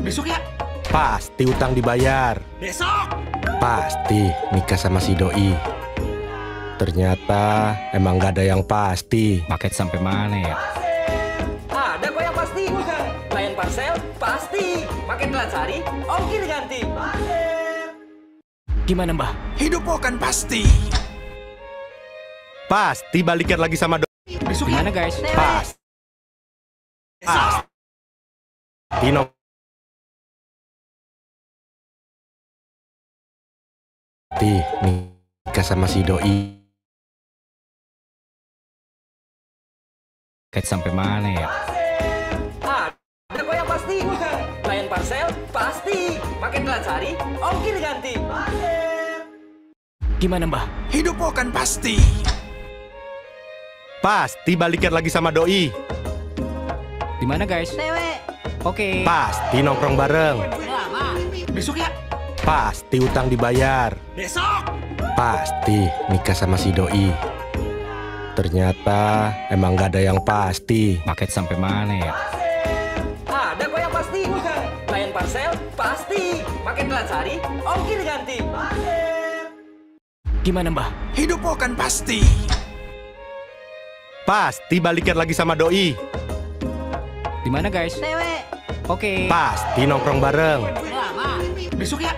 Besok ya? Pasti utang dibayar. Besok! Pasti nikah sama si doi. Ternyata emang gak ada yang pasti. Paket sampai mana ya? Ada kok yang pasti. Klien parcel pasti. Paket telat sehari, ongkir ganti. Gimana mbah? Hidup kan pasti. Pasti balikan lagi sama doi. Besok ya? Gimana guys? Pasti Besok! nikah sama si doi. Paket sampai mana ya? Ada kok yang pasti. Klien parcel pasti. Paket telat sehari, ongkir ganti. Gimana mbah? Hidup kan pasti. Pasti balikan lagi sama doi. Dimana guys? Oke. Pasti nongkrong bareng. Besok ya? Pasti utang dibayar. Besok! Pasti nikah sama si doi. Ternyata emang gak ada yang pasti. Paket sampai mana ya? Ada kok yang pasti. Klien parcel pasti. Paket telat sehari, ongkir ganti. Gimana mbah? Hidup kan pasti. Pasti balikan lagi sama doi. Dimana guys? Oke. Pasti nongkrong bareng. Besok ya?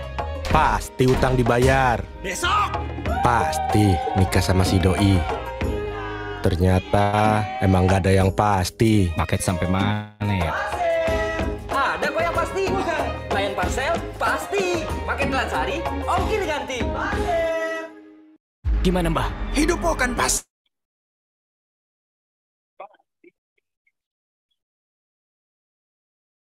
Pasti utang dibayar. Besok! Pasti nikah sama si doi. Ternyata emang gak ada yang pasti. Paket sampai mana ya? Ada kok yang pasti. Klien parcel pasti. Paket telat sehari, ongkir ganti. Gimana mbah? Hidup kan pasti.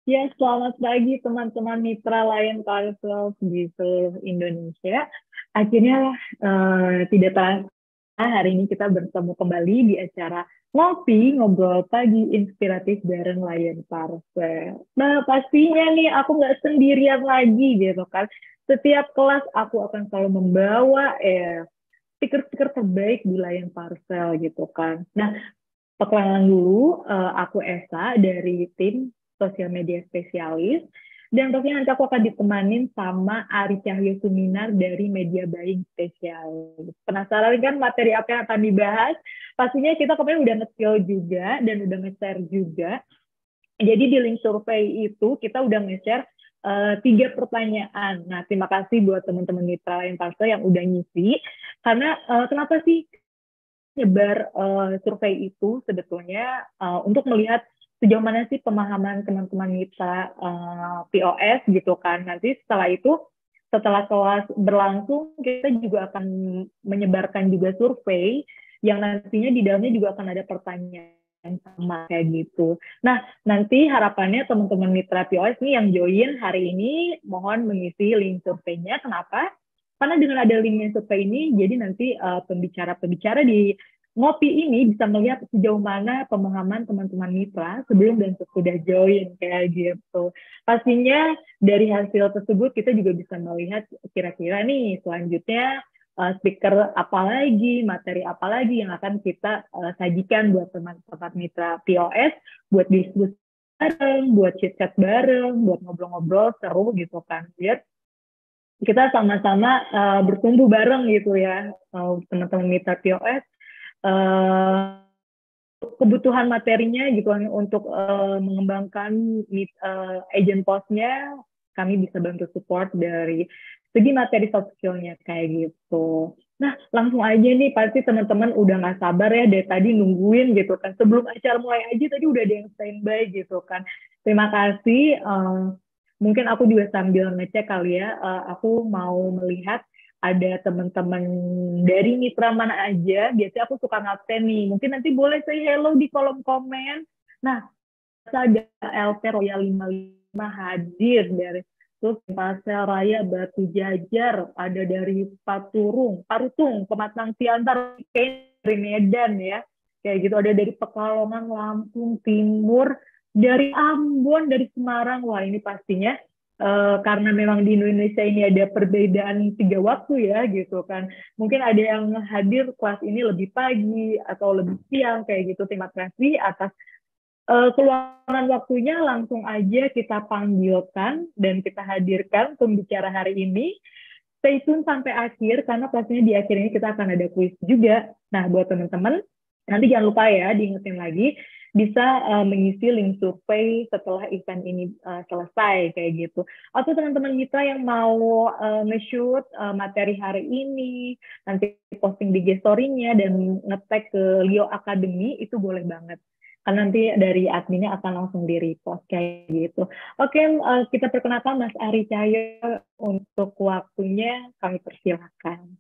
Ya, selamat pagi teman-teman mitra Lion Parcel di seluruh Indonesia. Akhirnya tidak terasa hari ini kita bertemu kembali di acara Ngopi Ngobrol Pagi Inspiratif bareng Lion Parcel. Nah, pastinya nih aku nggak sendirian lagi gitu kan. Setiap kelas aku akan selalu membawa speaker-speaker terbaik di Lion Parcel gitu kan. Nah, perkenalan dulu, aku Esa dari tim sosial media spesialis, dan pastinya nanti aku akan ditemanin sama Ari Cahyo Suminar dari media buying spesialis. Penasaran kan materi apa yang akan dibahas? Pastinya kita kemarin udah nge-spill juga dan udah nge-share juga. Jadi di link survei itu kita udah nge-share 3 pertanyaan. Nah, terima kasih buat teman-teman mitra Lion Parcel yang udah ngisi. Karena kenapa sih nyebar survei itu sebetulnya untuk melihat sejauh mana sih pemahaman teman-teman mitra POS gitu kan. Nanti setelah kelas berlangsung, kita juga akan menyebarkan juga survei yang nantinya di dalamnya juga akan ada pertanyaan sama kayak gitu. Nah, nanti harapannya teman-teman mitra POS nih yang join hari ini mohon mengisi link surveinya. Kenapa? Karena dengan ada link survei ini, jadi nanti pembicara-pembicara di Ngopi ini bisa melihat sejauh mana pemahaman teman-teman mitra sebelum dan sesudah join kayak gitu. Pastinya dari hasil tersebut kita juga bisa melihat kira-kira nih selanjutnya speaker apa lagi, materi apa lagi yang akan kita sajikan buat teman-teman mitra POS, buat diskusi bareng, buat chit-chat bareng, buat ngobrol-ngobrol seru gitu kan. Biar kita sama-sama bertumbuh bareng gitu ya, teman-teman mitra POS. Kebutuhan materinya gitu untuk mengembangkan agent postnya, kami bisa bantu support dari segi materi soft skill-nya kayak gitu. Nah, langsung aja nih, pasti teman-teman udah nggak sabar ya dari tadi nungguin gitu kan. Sebelum acara mulai aja tadi udah ada yang standby gitu kan. Terima kasih. Mungkin aku juga sambil ngecek kali ya, aku mau melihat ada teman-teman dari mitra mana aja. Biasanya aku suka ngabsen nih. Mungkin nanti boleh say hello di kolom komen. Nah, ada LP Royal 55 hadir dari Parcel Raya Batu Jajar, ada dari Parutung, Pematang Siantar, dari Medan ya. Kayak gitu, ada dari Pekalongan, Lampung Timur, dari Ambon, dari Semarang. Wah, ini pastinya karena memang di Indonesia ini ada perbedaan 3 waktu ya gitu kan. Mungkin ada yang hadir kelas ini lebih pagi atau lebih siang kayak gitu. Terima kasih atas Keluangan waktunya langsung aja kita panggilkan dan kita hadirkan pembicara hari ini. Stay tune sampai akhir, karena pastinya di akhir ini kita akan ada kuis juga. Nah, buat teman-teman, nanti jangan lupa ya, diingetin lagi, bisa mengisi link survei setelah event ini selesai, kayak gitu. Atau teman-teman kita yang mau nge-shoot materi hari ini, nanti posting di story-nya dan nge-tag ke Leo Academy, itu boleh banget. Karena nanti dari adminnya akan langsung di-repost, kayak gitu. Oke, kita perkenalkan Mas Ari Cahyo untuk waktunya, kami persilakan.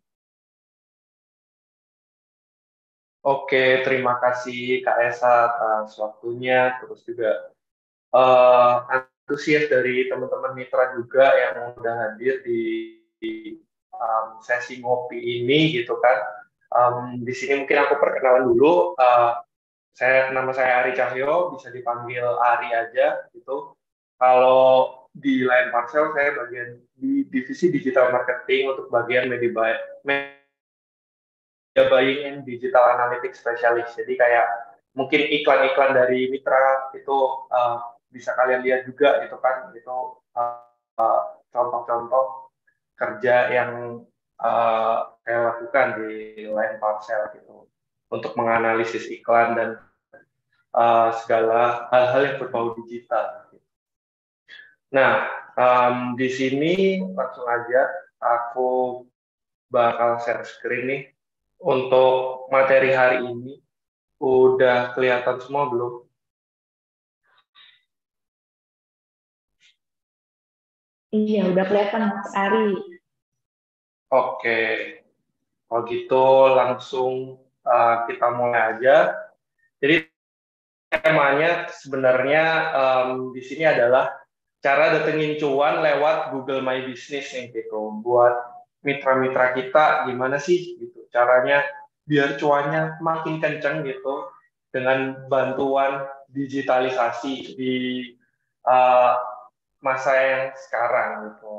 Oke, terima kasih Kak Esa atas waktunya, terus juga antusias dari teman-teman mitra juga yang udah hadir di sesi ngopi ini gitu kan. Di sini mungkin aku perkenalan dulu. Nama saya Ari Cahyo, bisa dipanggil Ari aja gitu. Kalau di Lion Parcel saya bagian di divisi digital marketing untuk bagian media buying and digital analytics specialist. Jadi kayak mungkin iklan-iklan dari mitra itu bisa kalian lihat juga itu kan, itu contoh-contoh kerja yang saya lakukan di Lion Parcel gitu untuk menganalisis iklan dan segala hal-hal yang berbau digital. Nah, di sini langsung aja aku bakal share screen nih. Untuk materi hari ini, udah kelihatan semua belum? Iya, udah kelihatan Mas Ari. Oke, kalau gitu langsung kita mulai aja. Jadi temanya sebenarnya di sini adalah cara datengin cuan lewat Google My Business nih gitu. Buat mitra-mitra kita gimana sih gitu caranya biar cuannya makin kenceng gitu dengan bantuan digitalisasi di masa yang sekarang gitu.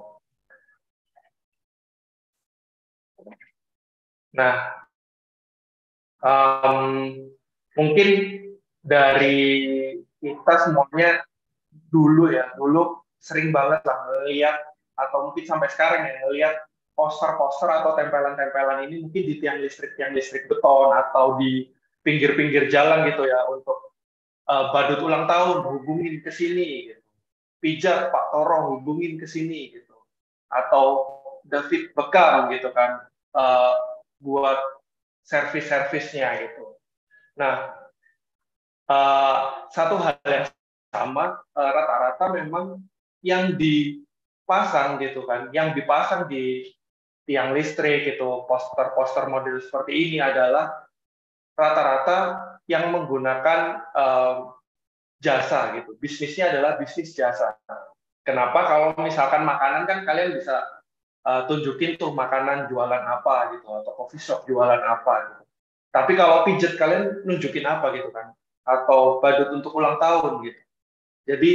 Nah, mungkin dari kita semuanya dulu sering banget lah ngeliat, atau mungkin sampai sekarang ya ngeliat poster-poster atau tempelan-tempelan ini mungkin di tiang listrik beton atau di pinggir-pinggir jalan gitu ya, untuk badut ulang tahun hubungin ke sini gitu. Pijat Pak Toro hubungin ke sini gitu. Atau David Beckham gitu kan buat servis-servisnya gitu. Nah, satu hal yang sama, rata-rata memang yang dipasang gitu kan, yang dipasang di tiang listrik gitu, poster-poster model seperti ini adalah rata-rata yang menggunakan jasa gitu. Bisnisnya adalah bisnis jasa. Kenapa? Kalau misalkan makanan kan kalian bisa tunjukin tuh makanan jualan apa gitu, atau coffee shop jualan apa gitu. Tapi kalau pijet kalian nunjukin apa gitu kan, atau badut untuk ulang tahun gitu. Jadi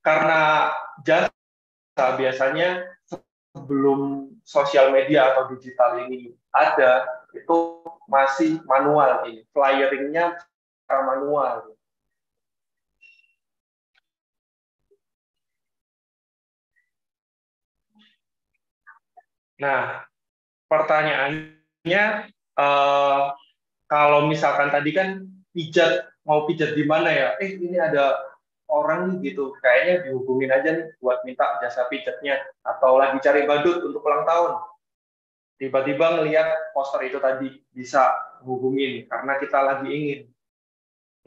karena jasa biasanya sebelum sosial media atau digital ini ada, itu masih manual ini, flyeringnya secara manual. Nah, pertanyaannya, kalau misalkan tadi kan mau pijat di mana ya? Ini ada orang gitu, kayaknya dihubungin aja nih buat minta jasa pijatnya, atau lagi cari badut untuk ulang tahun. Tiba-tiba ngelihat poster itu tadi, bisa hubungin karena kita lagi ingin.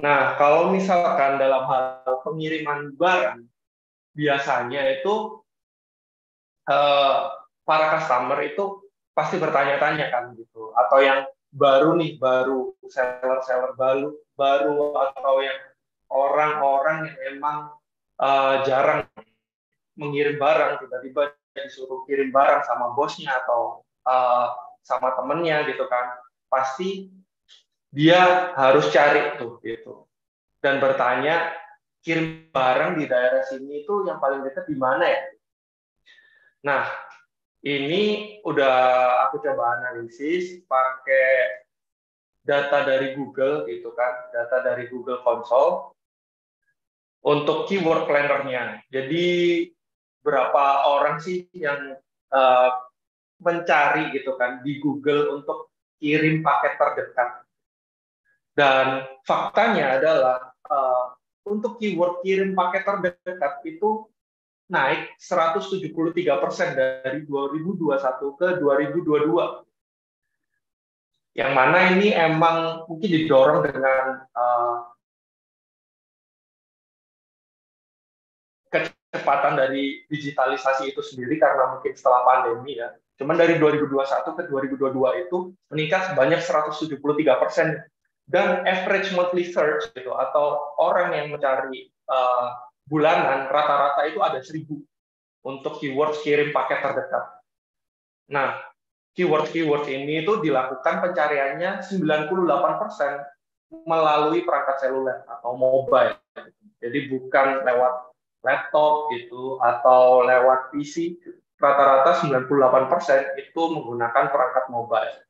Nah, kalau misalkan dalam hal pengiriman barang, biasanya itu para customer itu pasti bertanya-tanya kan gitu, atau yang baru seller-seller baru atau yang orang-orang yang emang jarang mengirim barang, tiba-tiba disuruh kirim barang sama bosnya atau sama temennya gitu kan, pasti dia harus cari tuh gitu dan bertanya, kirim barang di daerah sini itu yang paling dekat di mana ya? Nah, ini udah aku coba analisis pakai data dari Google gitu kan, data dari Google Console. untuk keyword planner-nya. Jadi berapa orang sih yang mencari gitu kan di Google untuk kirim paket terdekat. Dan faktanya adalah untuk keyword kirim paket terdekat itu naik 173% dari 2021 ke 2022. Yang mana ini emang mungkin didorong dengan kecepatan dari digitalisasi itu sendiri karena mungkin setelah pandemi ya. Cuman dari 2021 ke 2022 itu meningkat sebanyak 173%. Dan average monthly search gitu, atau orang yang mencari bulanan rata-rata itu ada 1.000 untuk keyword kirim paket terdekat. Nah, keyword ini itu dilakukan pencariannya 98% melalui perangkat seluler atau mobile. Jadi bukan lewat laptop gitu atau lewat PC, rata-rata 98% itu menggunakan perangkat mobile.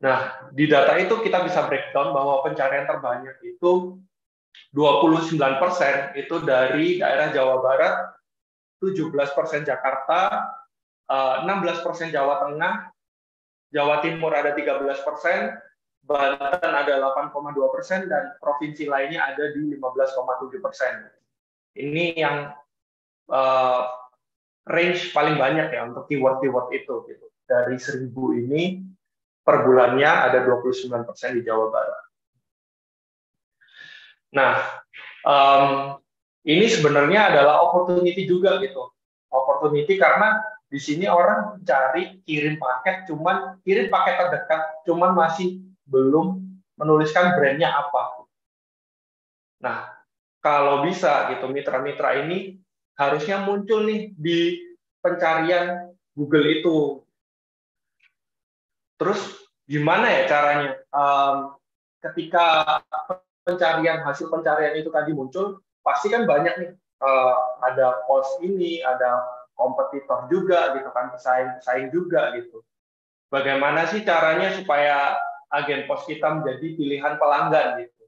Nah, di data itu kita bisa breakdown bahwa pencarian terbanyak itu 29% itu dari daerah Jawa Barat, 17% Jakarta, 16% Jawa Tengah, Jawa Timur ada 13%, Banten ada 8,2%, dan provinsi lainnya ada di 15,7%. Ini yang range paling banyak ya untuk keyword-keyword itu. Gitu. Dari 1.000 ini, per bulannya ada 29% di Jawa Barat. Nah, ini sebenarnya adalah opportunity juga gitu. Opportunity karena di sini orang mencari kirim paket terdekat, cuman masih belum menuliskan brandnya apa. Nah, kalau bisa gitu mitra-mitra ini harusnya muncul nih di pencarian Google itu. Terus gimana ya caranya? Ketika hasil pencarian itu tadi muncul, pasti kan banyak nih ada post ini, ada kompetitor juga gitu kan, pesaing juga gitu. Bagaimana sih caranya supaya agen pos kita menjadi pilihan pelanggan gitu?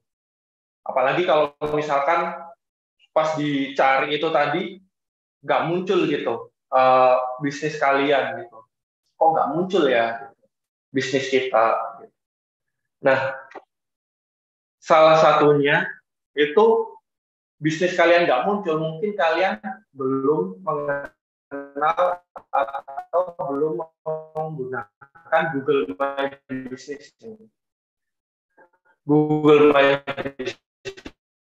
Apalagi kalau misalkan pas dicari itu tadi nggak muncul gitu bisnis kalian gitu. Kok nggak muncul ya bisnis kita? Nah, salah satunya itu bisnis kalian nggak muncul, mungkin kalian belum mengenal atau belum menggunakan Google My Business. Google My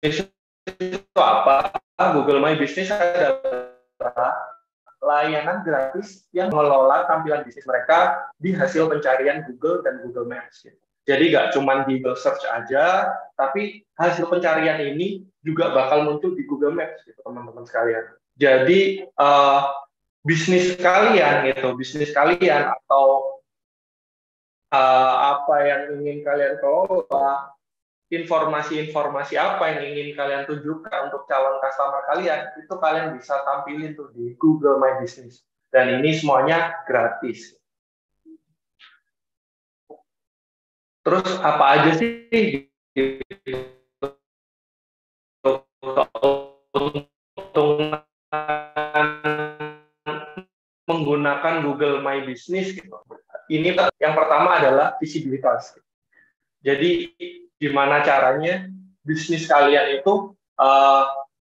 Business itu apa? Google My Business adalah layanan gratis yang mengelola tampilan bisnis mereka di hasil pencarian Google dan Google Maps. Jadi nggak cuma di Google Search aja, tapi hasil pencarian ini juga bakal muncul di Google Maps, gitu, teman-teman sekalian. Jadi bisnis kalian atau apa yang ingin kalian kelola, informasi-informasi apa yang ingin kalian tunjukkan untuk calon customer kalian, itu kalian bisa tampilin tuh di Google My Business. Dan ini semuanya gratis. Terus apa aja sih keuntungan menggunakan Google My Business gitu. Ini yang pertama adalah visibilitas. Jadi gimana caranya bisnis kalian itu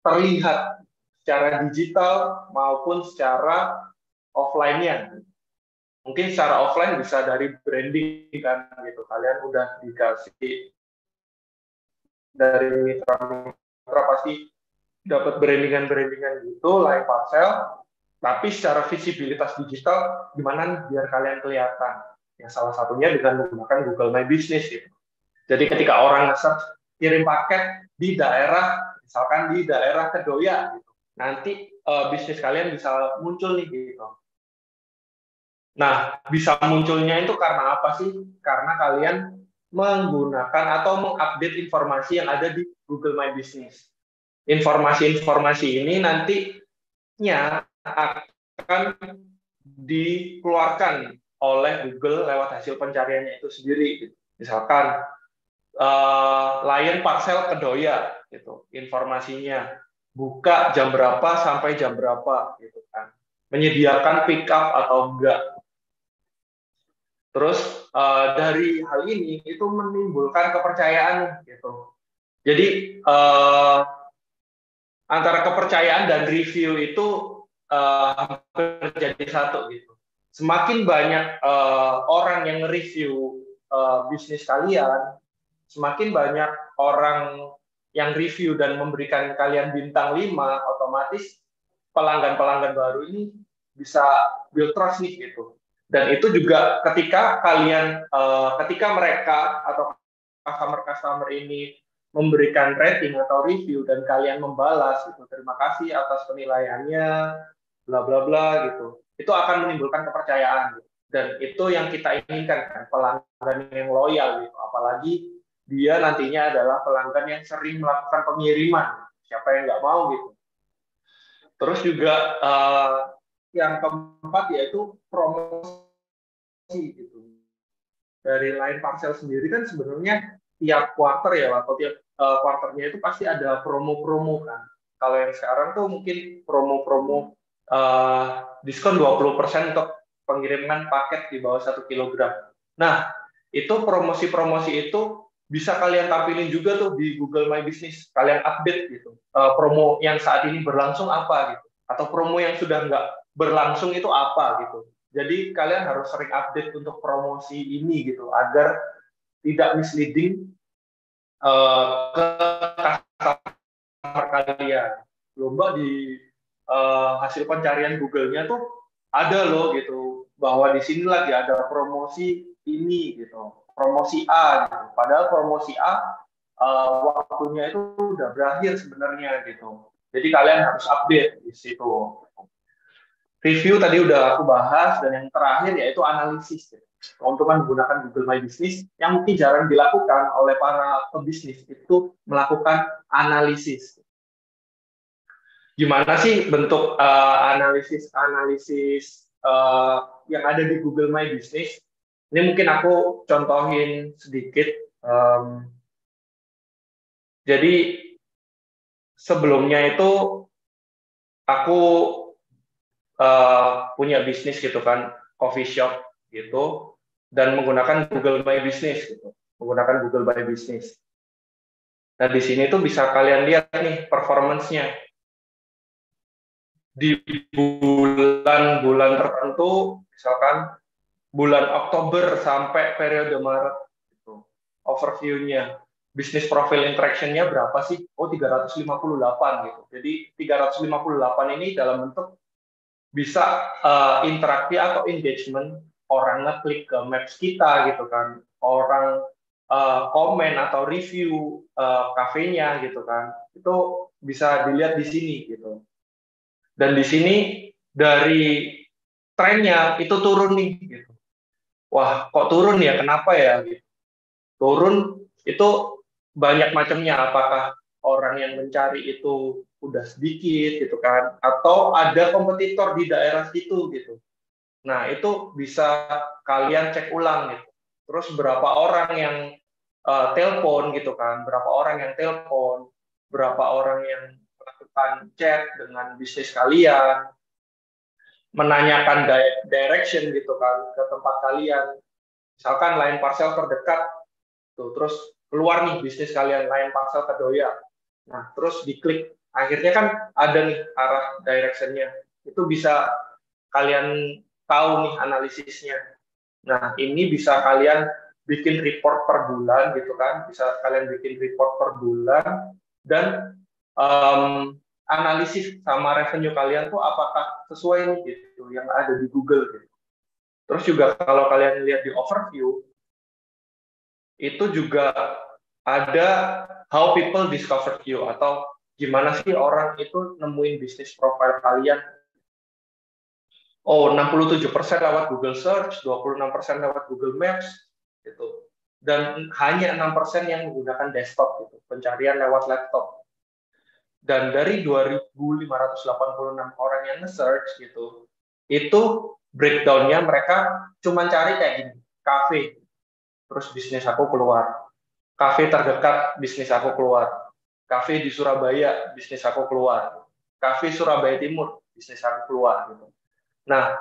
terlihat secara digital maupun secara offline-nya. Mungkin secara offline bisa dari branding kan gitu. Kalian udah dikasih dari mitra pasti dapat brandingan gitu, like parcel. Tapi secara visibilitas digital gimana nih biar kalian kelihatan? Ya salah satunya dengan menggunakan Google My Business gitu. Jadi ketika orang nge-search kirim paket di daerah, misalkan di daerah Kedoya, gitu, nanti bisnis kalian bisa muncul nih gitu. Nah, bisa munculnya itu karena apa sih? Karena kalian menggunakan atau mengupdate informasi yang ada di Google My Business. Informasi-informasi ini nantinya akan dikeluarkan oleh Google lewat hasil pencariannya itu sendiri. Misalkan Lion Parcel Kedoya, gitu, informasinya. buka jam berapa sampai jam berapa gitu kan, menyediakan pick up atau enggak. Terus dari hal ini itu menimbulkan kepercayaan gitu. Jadi antara kepercayaan dan review itu hampir jadi satu gitu. Semakin banyak orang yang nge-review bisnis kalian, semakin banyak orang yang review dan memberikan kalian bintang 5, otomatis pelanggan-pelanggan baru ini bisa build trust nih gitu. Dan itu juga ketika mereka atau customer ini memberikan rating atau review dan kalian membalas gitu, terima kasih atas penilaiannya, bla bla bla gitu, itu akan menimbulkan kepercayaan gitu. Dan itu yang kita inginkan kan, pelanggan yang loyal gitu, apalagi dia nantinya adalah pelanggan yang sering melakukan pengiriman, siapa yang nggak mau gitu. Terus juga yang keempat yaitu promosi gitu. Dari Line Parcel sendiri kan sebenarnya tiap quarter ya, atau tiap quarternya itu pasti ada promo-promo kan. Kalau yang sekarang tuh mungkin promo-promo diskon 20% untuk pengiriman paket di bawah 1 kilogram. Nah, itu promosi-promosi itu bisa kalian tampilin juga tuh di Google My Business. Kalian update gitu. Promo yang saat ini berlangsung apa gitu. Atau promo yang sudah nggak berlangsung itu apa gitu. Jadi kalian harus sering update untuk promosi ini gitu, agar tidak misleading ke customer kalian. Lomba di hasil pencarian Google-nya tuh ada loh gitu, bahwa di sini lagi ada promosi ini gitu, promosi A gitu. Padahal promosi A waktunya itu udah berakhir sebenarnya gitu. Jadi kalian harus update di situ. Review tadi udah aku bahas, dan yang terakhir yaitu analisis. Keuntungan menggunakan Google My Business yang mungkin jarang dilakukan oleh para pebisnis itu melakukan analisis. Gimana sih bentuk analisis yang ada di Google My Business? Ini mungkin aku contohin sedikit. Jadi sebelumnya itu aku punya bisnis gitu kan, coffee shop gitu, dan menggunakan Google My Business gitu, menggunakan Google My Business. Nah di sini tuh bisa kalian lihat nih performance-nya di bulan-bulan tertentu, misalkan bulan Oktober sampai periode Maret gitu. Overview-nya, bisnis profile interaction-nya berapa sih? Oh 358 gitu. Jadi 358 ini dalam bentuk bisa interaksi atau engagement, orang ngeklik ke maps kita gitu kan, orang komen atau review kafenya gitu kan, itu bisa dilihat di sini gitu. Dan di sini dari trennya itu turun nih gitu. Wah kok turun ya, kenapa ya gitu. Turun itu banyak macamnya, apakah orang yang mencari itu udah sedikit gitu kan, atau ada kompetitor di daerah situ gitu. Nah itu bisa kalian cek ulang gitu. Terus berapa orang yang telepon gitu kan, berapa orang yang telepon, berapa orang yang melakukan chat dengan bisnis kalian, menanyakan direction gitu kan ke tempat kalian. Misalkan Line Parcel terdekat tuh, terus keluar nih bisnis kalian, Line Parcel Kedoya. Nah terus diklik, akhirnya kan ada nih arah direction-nya. Itu bisa kalian tahu nih analisisnya. Nah, ini bisa kalian bikin report per bulan gitu kan. Bisa kalian bikin report per bulan, dan analisis sama revenue kalian tuh apakah sesuai nih gitu yang ada di Google gitu. Terus juga kalau kalian lihat di overview, itu juga ada how people discover you, atau gimana sih orang itu nemuin bisnis profile kalian. Oh, 67% lewat Google Search, 26% lewat Google Maps, gitu. Dan hanya 6% yang menggunakan desktop, gitu, pencarian lewat laptop. Dan dari 2.586 orang yang nge-search, gitu, itu breakdown-nya mereka cuma cari kayak gini, cafe, terus bisnis aku keluar. Cafe terdekat, bisnis aku keluar. Cafe di Surabaya, bisnis aku keluar. Cafe Surabaya Timur, bisnis aku keluar gitu. Nah,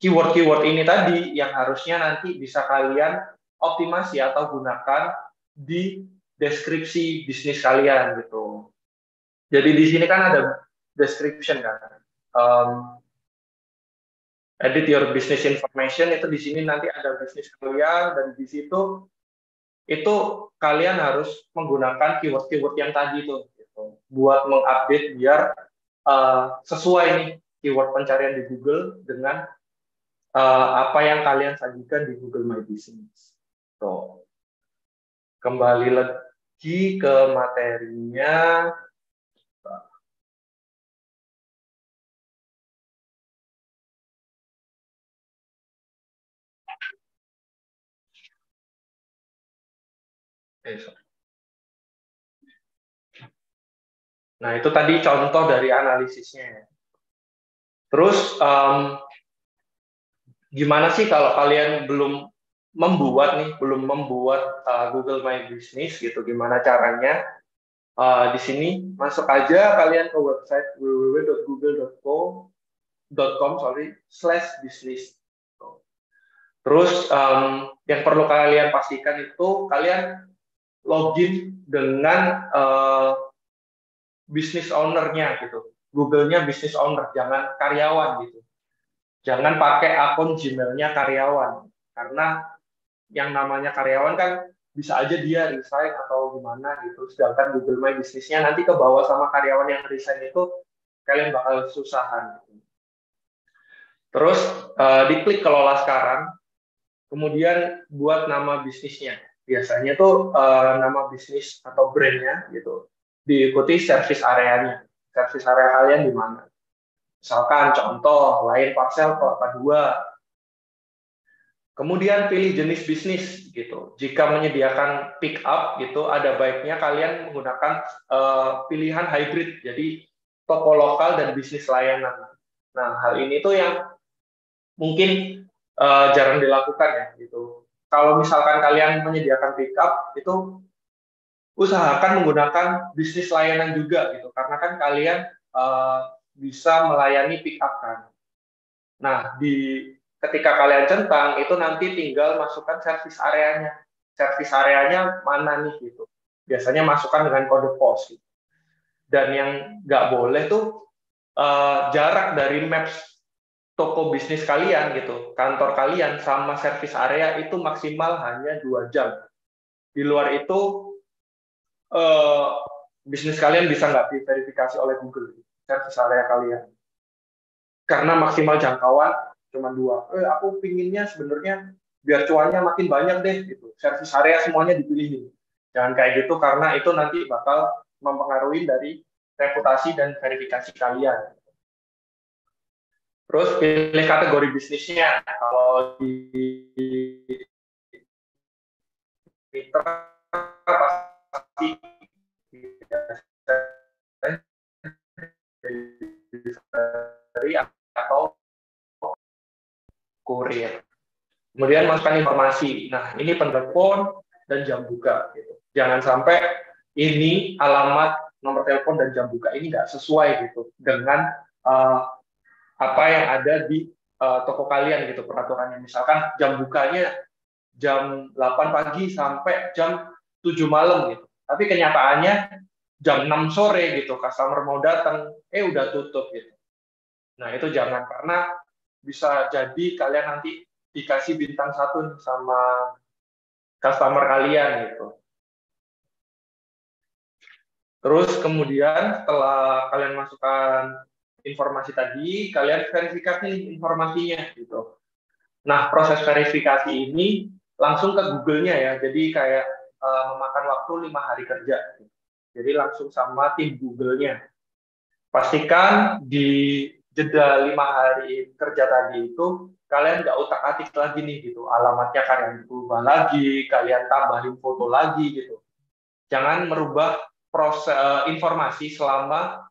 keyword-keyword ini tadi yang harusnya nanti bisa kalian optimasi atau gunakan di deskripsi bisnis kalian gitu. Jadi di sini kan ada description kan. Edit your business information, itu di sini nanti ada bisnis kalian, dan di situ itu kalian harus menggunakan keyword-keyword yang tadi itu gitu, buat mengupdate biar sesuai nih keyword pencarian di Google dengan apa yang kalian sajikan di Google My Business. So, kembali lagi ke materinya. Nah, itu tadi contoh dari analisisnya. Terus, gimana sih kalau kalian belum membuat Google My Business gitu? Gimana caranya? Di sini masuk aja kalian ke website www.google.com/business. Terus yang perlu kalian pastikan itu kalian login dengan business owner-nya gitu. Google-nya business owner, jangan karyawan gitu. Jangan pakai akun Gmail-nya karyawan, karena yang namanya karyawan kan bisa aja dia resign atau gimana gitu. Sedangkan Google My Business-nya nanti ke bawah sama karyawan yang resign itu, kalian bakal susahan. Terus diklik kelola sekarang, kemudian buat nama bisnisnya. Biasanya tuh nama bisnis atau brand-nya gitu. Diikuti service areanya. Service area kalian di mana? Misalkan contoh, Lion Parcel Kelapa 2. Kemudian pilih jenis bisnis gitu. Jika menyediakan pick up gitu, ada baiknya kalian menggunakan pilihan hybrid. Jadi toko lokal dan bisnis layanan. Nah, hal ini tuh yang mungkin jarang dilakukan ya gitu. Kalau misalkan kalian menyediakan pick up itu usahakan menggunakan bisnis layanan juga gitu, karena kan kalian bisa melayani pick up kan. Nah, ketika kalian centang itu nanti tinggal masukkan service areanya. Service areanya mana nih gitu. Biasanya masukkan dengan kode pos gitu. Dan yang nggak boleh tuh jarak dari maps toko bisnis kalian gitu, kantor kalian sama service area itu maksimal hanya 2 jam. Di luar itu bisnis kalian bisa nggak diverifikasi oleh Google, service area kalian. Karena maksimal jangkauan cuma 2. Aku pinginnya sebenarnya biar cuannya makin banyak deh gitu. Service area semuanya dipilihin. Jangan kayak gitu, karena itu nanti bakal mempengaruhi dari reputasi dan verifikasi kalian. Terus pilih kategori bisnisnya. Kalau di mitra pasti delivery atau kurir. Kemudian masukkan informasi. Nah, ini telepon dan jam buka. Gitu. Jangan sampai ini alamat, nomor telepon dan jam buka ini nggak sesuai gitu dengan apa yang ada di toko kalian gitu peraturannya. Misalkan jam bukanya jam 8 pagi sampai jam 7 malam gitu. Tapi kenyataannya jam 6 sore gitu, customer mau datang, udah tutup gitu. Nah, itu jangan, karena bisa jadi kalian nanti dikasih bintang 1 sama customer kalian gitu. Terus kemudian setelah kalian masukkan informasi tadi, kalian verifikasi informasinya gitu. Nah, proses verifikasi ini langsung ke Google-nya ya, jadi kayak memakan waktu 5 hari kerja. Jadi langsung sama tim Google-nya. Pastikan di jeda 5 hari kerja tadi itu kalian nggak utak-atik lagi nih gitu. Alamatnya kalian ubah lagi, kalian tambahin foto lagi gitu. Jangan merubah proses informasi selama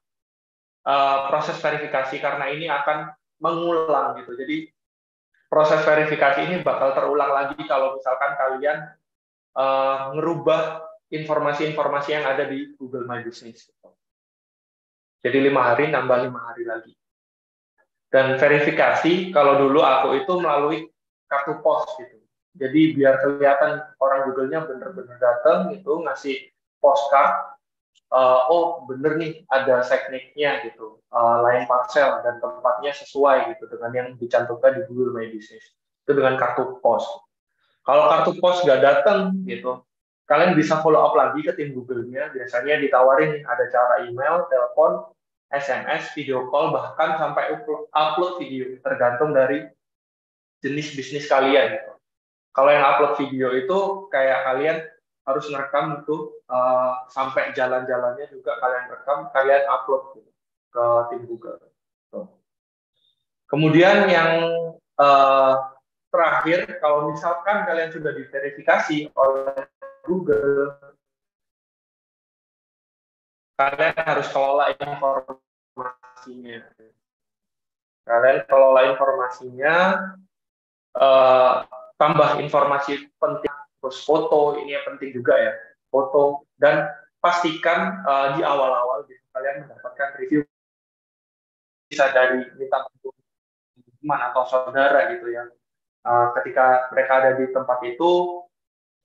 proses verifikasi, karena ini akan mengulang gitu. Jadi proses verifikasi ini bakal terulang lagi kalau misalkan kalian ngerubah informasi-informasi yang ada di Google My Business. Jadi 5 hari nambah 5 hari lagi. Dan verifikasi, kalau dulu aku itu melalui kartu pos gitu. Jadi biar kelihatan orang Google-nya bener-bener datang gitu, ngasih postcard, oh bener nih ada tekniknya gitu, lain parcel dan tempatnya sesuai gitu dengan yang dicantumkan di Google My Business. Itu dengan kartu pos. Kalau kartu pos nggak datang gitu, kalian bisa follow up lagi ke tim Google-nya. Biasanya ditawarin ada cara email, telepon, SMS, video call, bahkan sampai upload video, tergantung dari jenis bisnis kalian. Gitu. Kalau yang upload video itu kayak kalian harus ngerekam itu sampai jalan-jalannya juga kalian rekam, kalian upload gitu, ke tim Google. Gitu. Kemudian yang terakhir, kalau misalkan kalian sudah diverifikasi oleh Google, kalian harus kelola informasinya. Kalian kelola informasinya, tambah informasi penting, terus foto, ini yang penting juga ya, foto, dan pastikan di awal-awal gitu, kalian mendapatkan review, bisa dari minta bantuan teman atau saudara gitu ya. Ketika mereka ada di tempat itu,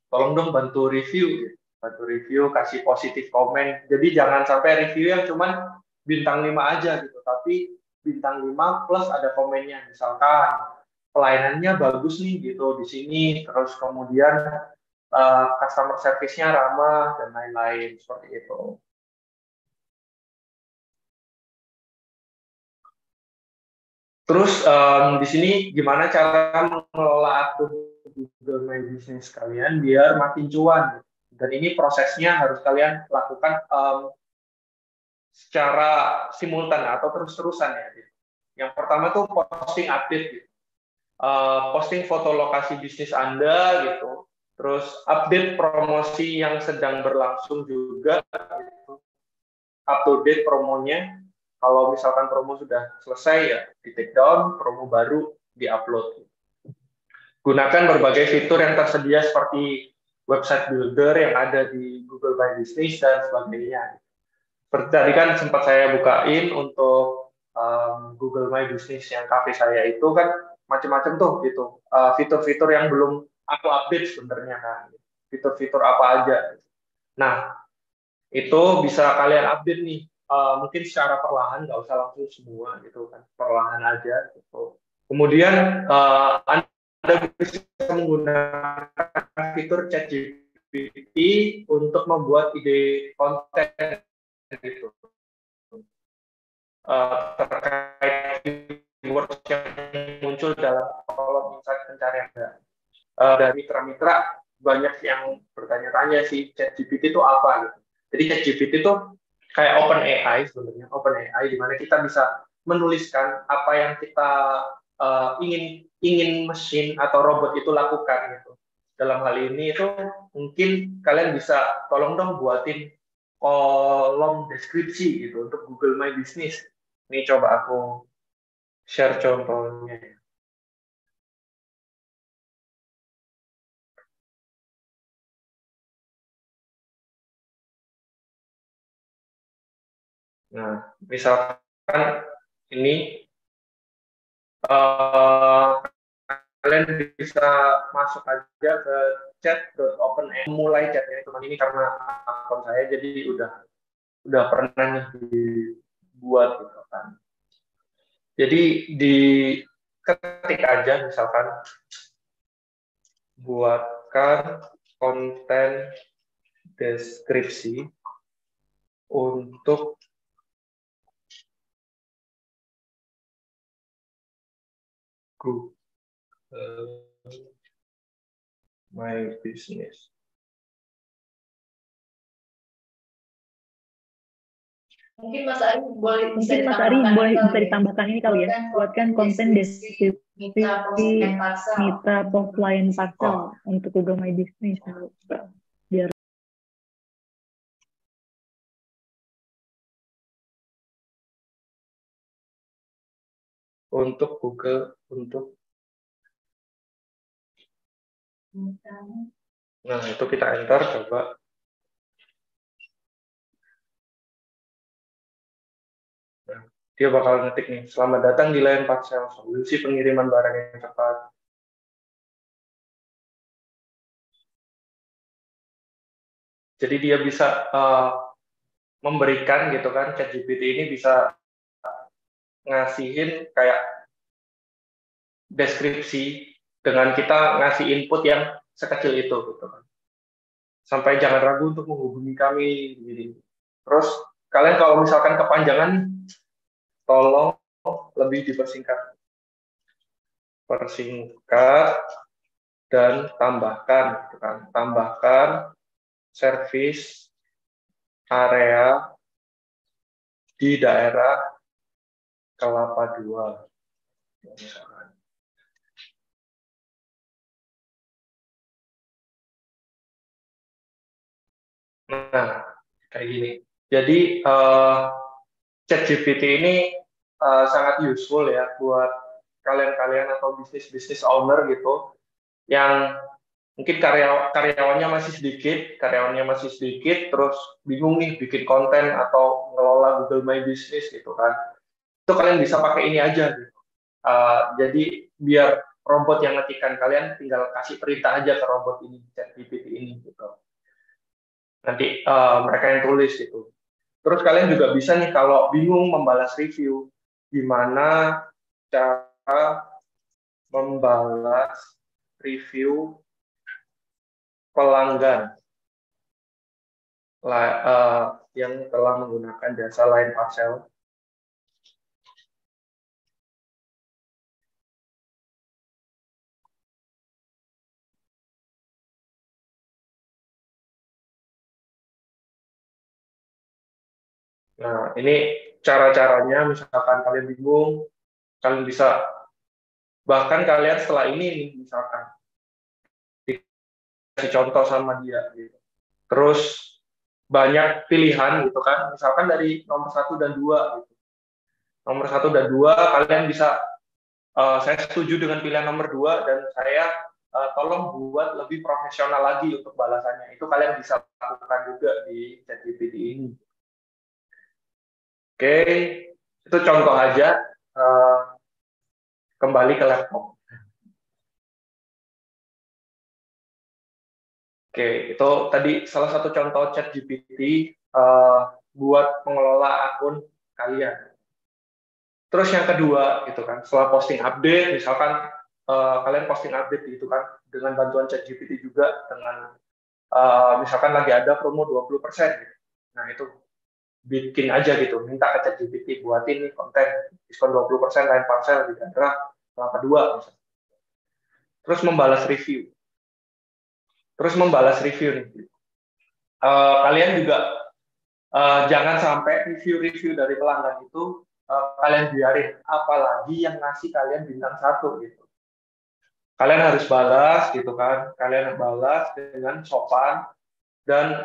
tolong dong bantu review gitu. Bantu review, kasih positif komen. Jadi jangan sampai review yang cuman bintang 5 aja gitu, tapi bintang 5 plus ada komennya. Misalkan pelayanannya bagus nih gitu di sini, terus kemudian customer service-nya ramah dan lain-lain seperti itu. Terus di sini gimana cara mengelola akun Google My Business kalian biar makin cuan gitu. Dan ini prosesnya harus kalian lakukan secara simultan atau terus-terusan ya. Gitu. Yang pertama tuh posting update gitu. Posting foto lokasi bisnis Anda gitu. Terus update promosi yang sedang berlangsung juga gitu. Up to date promonya. Kalau misalkan promo sudah selesai ya di take down, promo baru di-upload. Gunakan berbagai fitur yang tersedia seperti website builder yang ada di Google My Business dan sebagainya. Seperti tadi kan sempat saya bukain untuk Google My Business yang cafe saya itu kan macam-macam tuh gitu. Fitur-fitur yang belum aku update sebenarnya kan. Fitur-fitur apa aja. Nah, itu bisa kalian update nih. Mungkin secara perlahan, nggak usah langsung semua gitu kan. Perlahan aja gitu. Kemudian Anda bisa menggunakan fitur ChatGPT untuk membuat ide konten gitu. Terkait keywords yang muncul dalam kolom insight pencarian dari mitra-mitra banyak yang bertanya-tanya sih ChatGPT itu apa gitu. Jadi ChatGPT itu kayak OpenAI sebenarnya, OpenAI di mana kita bisa menuliskan apa yang kita ingin mesin atau robot itu lakukan gitu. Dalam hal ini itu mungkin kalian bisa tolong dong buatin kolom deskripsi gitu untuk Google My Business. Ini coba aku share contohnya. Nah, misalkan ini kalian bisa masuk aja ke chat.openai, mulai chatnya teman ini karena akun saya jadi udah pernah nih dibuat gitu kan. Jadi di ketik aja misalkan buatkan konten deskripsi untuk Google My Business. Mungkin Mas Ari boleh bisa ditambahkan ini kali ya, buatkan konten deskripsi mitra pos lain parcel untuk Google My Business. Biar untuk Google, nah itu kita enter coba. Dia bakal ngetik nih, selamat datang di Lion Parcel, solusi pengiriman barang yang cepat. Jadi dia bisa memberikan gitu kan, ChatGPT ini bisa ngasihin kayak deskripsi dengan kita ngasih input yang sekecil itu gitu kan. Sampai jangan ragu untuk menghubungi kami gitu. Terus kalian kalau misalkan kepanjangan tolong lebih dipersingkat. Persingkat dan tambahkan gitu kan. Tambahkan service area di daerah Kelapa II. Misalkan. Nah, kayak gini. Jadi ChatGPT ini sangat useful ya buat kalian-kalian atau bisnis owner gitu yang mungkin karyawannya masih sedikit, terus bingung nih bikin konten atau ngelola Google My Business gitu kan. Itu kalian bisa pakai ini aja gitu. Jadi biar robot yang ngetikan, kalian tinggal kasih perintah aja ke robot ini, ChatGPT ini gitu. Nanti mereka yang tulis gitu. Terus kalian juga bisa nih kalau bingung membalas review, gimana cara membalas review pelanggan yang telah menggunakan jasa Lion Parcel. Nah, ini cara-caranya, misalkan kalian bingung, kalian bisa, bahkan kalian setelah ini nih, misalkan, dikasih contoh sama dia. Gitu. Terus, banyak pilihan gitu kan, misalkan dari nomor 1 dan 2. Gitu. Nomor 1 dan 2, kalian bisa, saya setuju dengan pilihan nomor 2, dan saya tolong buat lebih profesional lagi untuk balasannya. Itu kalian bisa lakukan juga di ChatGPT ini. Oke, itu contoh aja. Kembali ke laptop. Oke, itu tadi salah satu contoh ChatGPT buat mengelola akun kalian. Terus yang kedua, gitu kan, setelah posting update, misalkan kalian posting update gitu kan, dengan bantuan ChatGPT juga, dengan misalkan lagi ada promo 20%. Gitu. Nah, itu bikin aja gitu, minta ke ChatGPT buatin nih konten diskon 20% Lion Parcel di daerah Kelapa II misalnya. Terus membalas review nih. Kalian juga jangan sampai review dari pelanggan itu kalian biarin, apalagi yang ngasih kalian bintang 1 gitu. Kalian harus balas gitu kan, kalian balas dengan sopan dan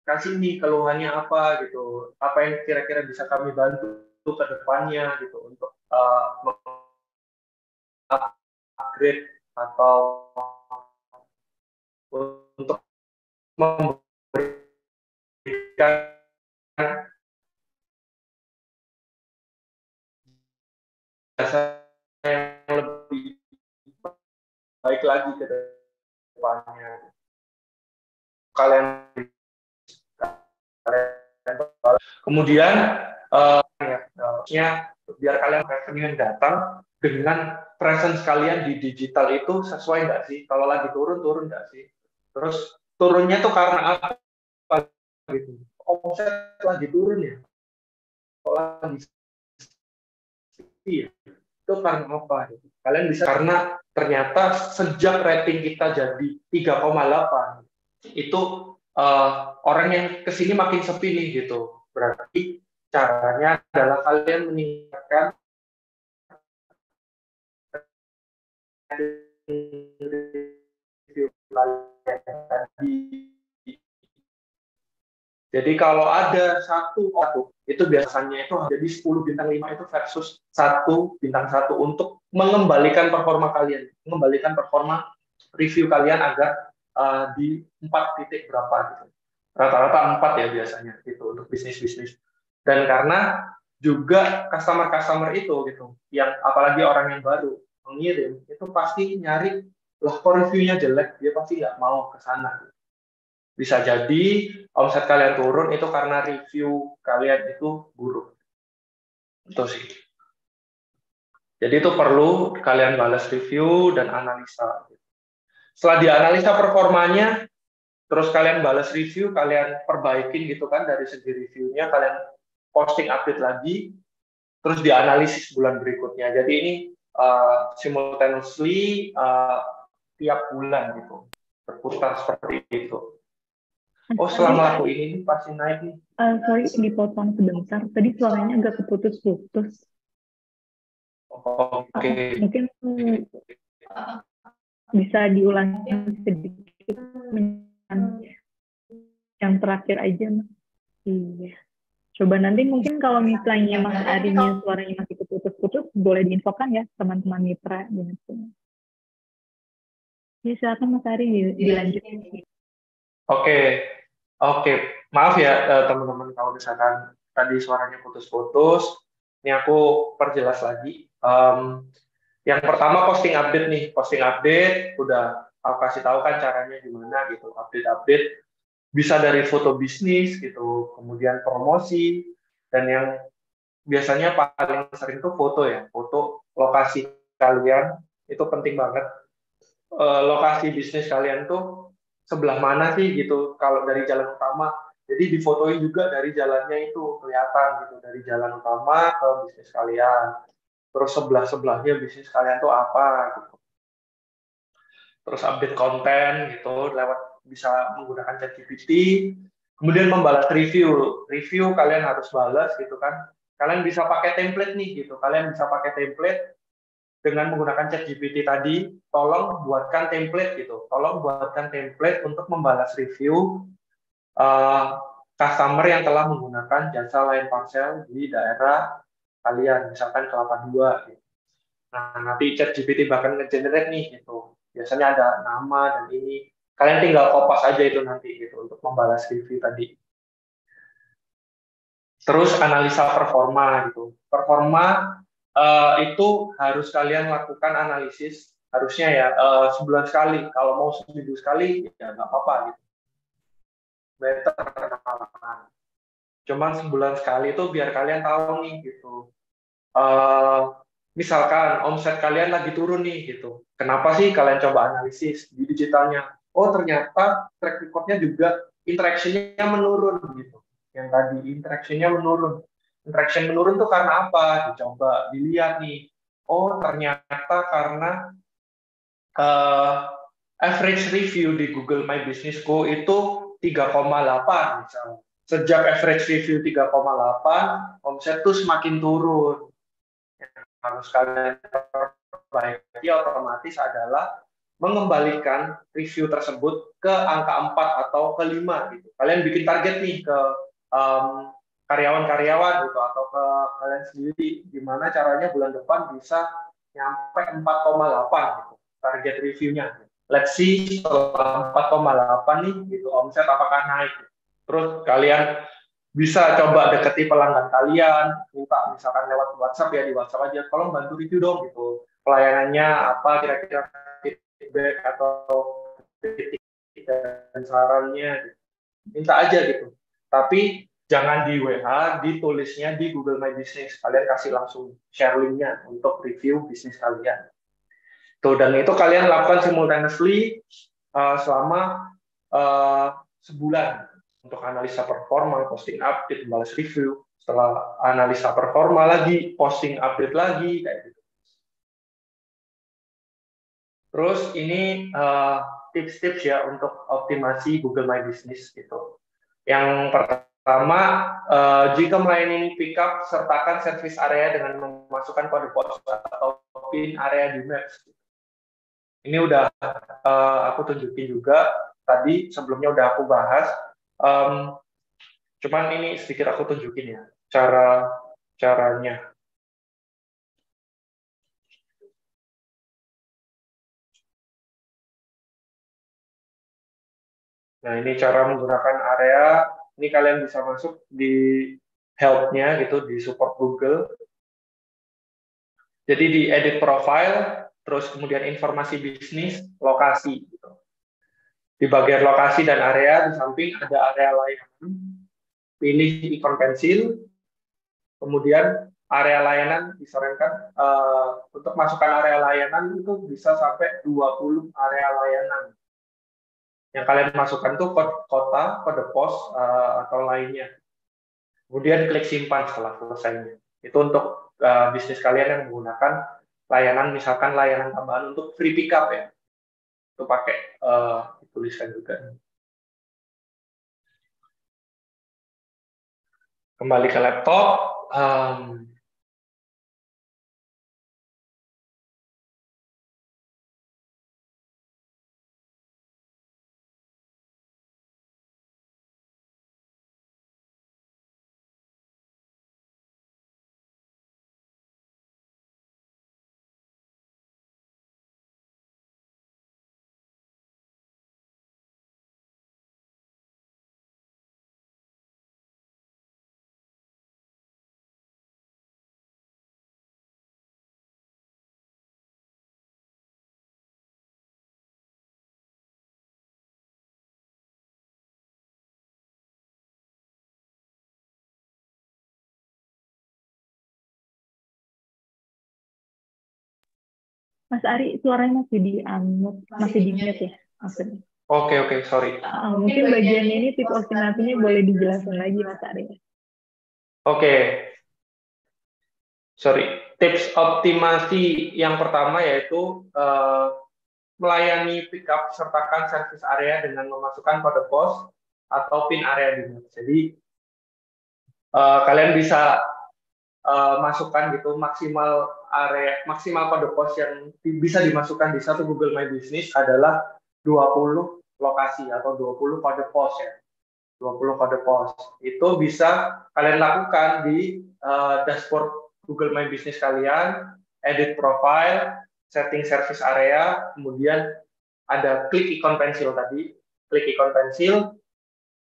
kasih nih keluhannya apa gitu, apa yang kira-kira bisa kami bantu ke depannya gitu untuk upgrade atau untuk memberikan jasa yang lebih baik lagi ke depannya. Kemudian biar kalian revenue yang datang dengan presence kalian di digital itu sesuai nggak sih? Kalau lagi turun nggak sih? Terus turunnya tuh karena apa? Gitu. Omset lagi turun ya? Kalau lagi itu karena apa? Gitu. Kalian bisa karena ternyata sejak rating kita jadi 3,8 itu orang yang kesini makin sepi nih gitu. Berarti caranya adalah kalian meningkatkan jadi kalau ada satu itu biasanya itu jadi 10 bintang 5 itu versus 1 bintang 1 untuk mengembalikan performa kalian, mengembalikan performa review kalian agar di 4 titik berapa gitu. Rata-rata 4 ya biasanya gitu untuk bisnis-bisnis. Dan karena juga customer itu gitu, yang apalagi orang yang baru mengirim itu pasti nyari, lah kok reviewnya jelek, dia pasti nggak mau ke sana. Bisa jadi omset kalian turun itu karena review kalian itu buruk. Itu sih. Jadi itu perlu kalian balas review dan analisa. Setelah dianalisa performanya, terus kalian balas review, kalian perbaikin gitu kan dari segi reviewnya, kalian posting update lagi, terus dianalisis bulan berikutnya. Jadi ini simultaneously tiap bulan gitu, berputar seperti itu. Oh, setelah ngelakuin ini pasti naik nih. Sorry, dipotong sebentar. Tadi suaranya agak keputus-putus. Oke. Mungkin bisa diulangi sedikit yang terakhir aja, Mas. Iya. Coba nanti mungkin kalau misalnya Mas Arinya suaranya masih keputus-putus, boleh diinfokan ya teman-teman mitra gitu. Ya, silakan Mas Ari dilanjutin. Oke. Maaf ya teman-teman kalau misalkan tadi suaranya putus-putus. Ini aku perjelas lagi. Yang pertama posting update nih. Posting update udah aku kasih tahu kan caranya gimana gitu. Update bisa dari foto bisnis gitu, kemudian promosi, dan yang biasanya paling sering tuh foto ya. Foto lokasi kalian itu penting banget. Lokasi bisnis kalian tuh sebelah mana sih gitu kalau dari jalan utama. Jadi difotoin juga dari jalannya itu kelihatan gitu, dari jalan utama ke bisnis kalian. Terus sebelah-sebelahnya bisnis kalian tuh apa gitu. Terus update konten gitu lewat bisa menggunakan ChatGPT. Kemudian membalas review. Review kalian harus balas gitu kan. Kalian bisa pakai template nih gitu. Kalian bisa pakai template dengan menggunakan ChatGPT tadi, tolong buatkan template gitu. Tolong buatkan template untuk membalas review customer yang telah menggunakan jasa lain parcel di daerah kalian, misalkan Kelapa 2. Gitu. Nah, nanti ChatGPT bahkan nge-generate nih gitu. Biasanya ada nama dan ini. Kalian tinggal kopas aja itu nanti gitu untuk membalas review tadi. Terus analisa performa gitu. Performa itu harus kalian lakukan analisis harusnya ya sebulan sekali. Kalau mau seminggu sekali ya nggak apa-apa gitu. Better. Cuman sebulan sekali itu biar kalian tahu nih gitu. Misalkan omset kalian lagi turun nih gitu. Kenapa sih kalian coba analisis di digitalnya? Oh ternyata track record-nya juga interaction-nya menurun gitu. Yang tadi interaction-nya menurun. Interaction menurun tuh karena apa? Dicoba dilihat nih. Oh ternyata karena average review di Google My Business Go itu 3,8 misalnya. Sejak average review 3,8, omset tuh semakin turun. Yang harus kalian perbaiki otomatis adalah mengembalikan review tersebut ke angka 4 atau ke 5 gitu. Kalian bikin target nih ke karyawan-karyawan gitu atau ke kalian sendiri gimana caranya bulan depan bisa nyampe 4,8 gitu target reviewnya. Let's see setelah 4,8 nih gitu omset apakah naik. Terus kalian bisa coba deketi pelanggan kalian, minta misalkan lewat WhatsApp ya, di WhatsApp aja, tolong bantu review dong gitu. Pelayanannya apa kira-kira, feedback atau kritik dan sarannya, minta aja gitu. Tapi jangan di WA, ditulisnya di Google My Business. Kalian kasih langsung share linknya untuk review bisnis kalian. Tuh, dan itu kalian lakukan simultaneously selama sebulan untuk analisa performa, posting update, balas review. Setelah analisa performa lagi, posting update lagi, kayak gitu. Terus ini tips-tips ya untuk optimasi Google My Business gitu. Yang pertama, jika melayani pickup, sertakan service area dengan memasukkan kode pos atau pin area di Maps. Ini udah aku tunjukin juga tadi, sebelumnya udah aku bahas. Cuman ini sedikit aku tunjukin ya caranya. Nah ini cara menggunakan area. Ini kalian bisa masuk di help-nya gitu di support Google. Jadi di edit profile, terus kemudian informasi bisnis, lokasi gitu. Di bagian lokasi dan area, di samping ada area layanan, pilih ikon pensil, kemudian area layanan disarankan untuk masukkan area layanan itu bisa sampai 20 area layanan. Yang kalian masukkan tuh kota, kode pos, atau lainnya. Kemudian klik simpan setelah selesainya. Itu untuk bisnis kalian yang menggunakan layanan, misalkan layanan tambahan untuk free pickup ya. Itu pakai dituliskan juga. Kembali ke laptop. Mas Ari, suaranya masih di mute ya? Oke, sorry. Mungkin bagian ini tipe optimasinya boleh dijelaskan lagi, Mas Ari. Oke. Sorry. Tips optimasi yang pertama yaitu melayani pickup sertakan service area dengan memasukkan kode pos atau pin area di map. Jadi kalian bisa masukkan gitu maksimal kode pos yang bisa dimasukkan di satu Google My Business adalah 20 lokasi atau 20 kode pos ya. 20 kode pos. Itu bisa kalian lakukan di dashboard Google My Business kalian, edit profile, setting service area, kemudian ada klik ikon pensil tadi, klik ikon pensil,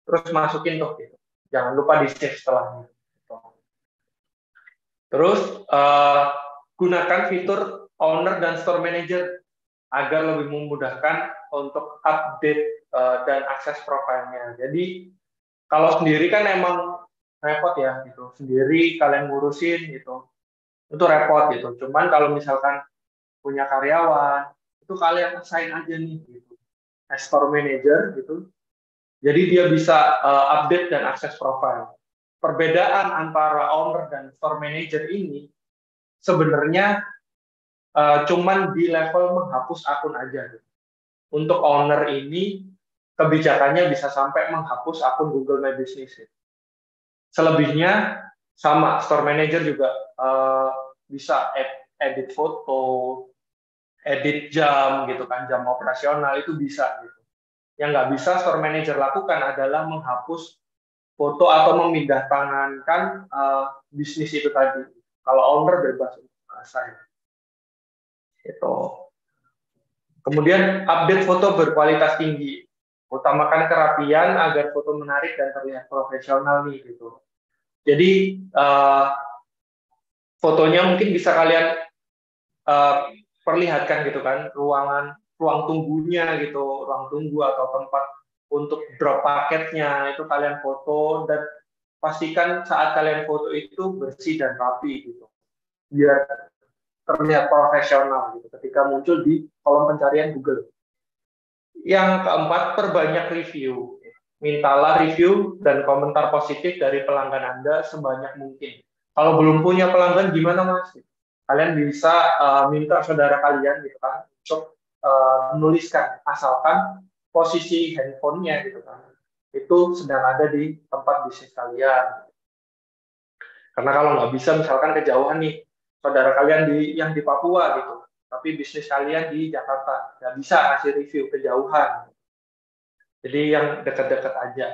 terus masukin tuh gitu. Jangan lupa di save setelahnya. Terus gunakan fitur owner dan store manager agar lebih memudahkan untuk update dan akses profilnya. Jadi kalau sendiri kan emang repot ya gitu. Sendiri kalian ngurusin gitu. Itu repot gitu. Cuman kalau misalkan punya karyawan, itu kalian assign aja nih gitu. As store manager gitu. Jadi dia bisa update dan akses profile. Perbedaan antara owner dan store manager ini sebenarnya cuman di level menghapus akun aja. Untuk owner ini kebijakannya bisa sampai menghapus akun Google My Business. Selebihnya sama, store manager juga bisa edit foto, edit jam gitu kan, jam operasional itu bisa gitu. Yang nggak bisa store manager lakukan adalah menghapus foto atau memindah tangankan bisnis itu tadi. Kalau owner bebas untuk assign. Itu. Kemudian update foto berkualitas tinggi. Utamakan kerapian agar foto menarik dan terlihat profesional nih gitu. Jadi fotonya mungkin bisa kalian perlihatkan gitu kan, ruang tunggunya gitu, ruang tunggu atau tempat untuk drop paketnya itu kalian foto dan pastikan saat kalian foto itu bersih dan rapi gitu. Biar terlihat profesional gitu ketika muncul di kolom pencarian Google. Yang keempat, perbanyak review. Mintalah review dan komentar positif dari pelanggan Anda sebanyak mungkin. Kalau belum punya pelanggan gimana Mas? Kalian bisa minta saudara kalian gitu kan untuk menuliskan, asalkan posisi handphonenya gitu kan itu sedang ada di tempat bisnis kalian. Karena kalau nggak bisa misalkan kejauhan nih, saudara kalian yang di Papua gitu, tapi bisnis kalian di Jakarta, nggak bisa ngasih review kejauhan. Jadi yang dekat-dekat aja.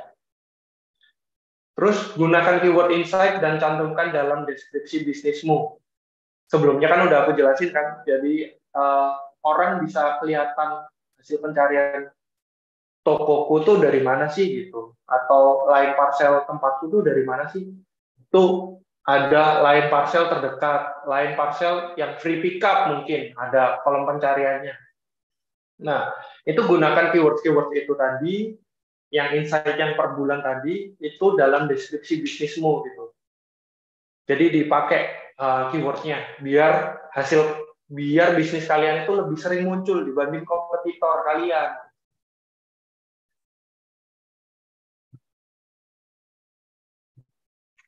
Terus gunakan keyword insight dan cantumkan dalam deskripsi bisnismu. Sebelumnya kan udah aku jelasin kan, jadi orang bisa kelihatan hasil pencarian tokoku tuh dari mana sih gitu, atau line parcel tempatku tuh dari mana sih. Itu ada line parcel terdekat, line parcel yang free pickup mungkin, ada kolom pencariannya. Nah, itu gunakan keyword-keyword itu tadi, yang insight yang per bulan tadi, itu dalam deskripsi bisnismu gitu. Jadi dipakai keywordnya, biar bisnis kalian itu lebih sering muncul dibanding kompetitor kalian.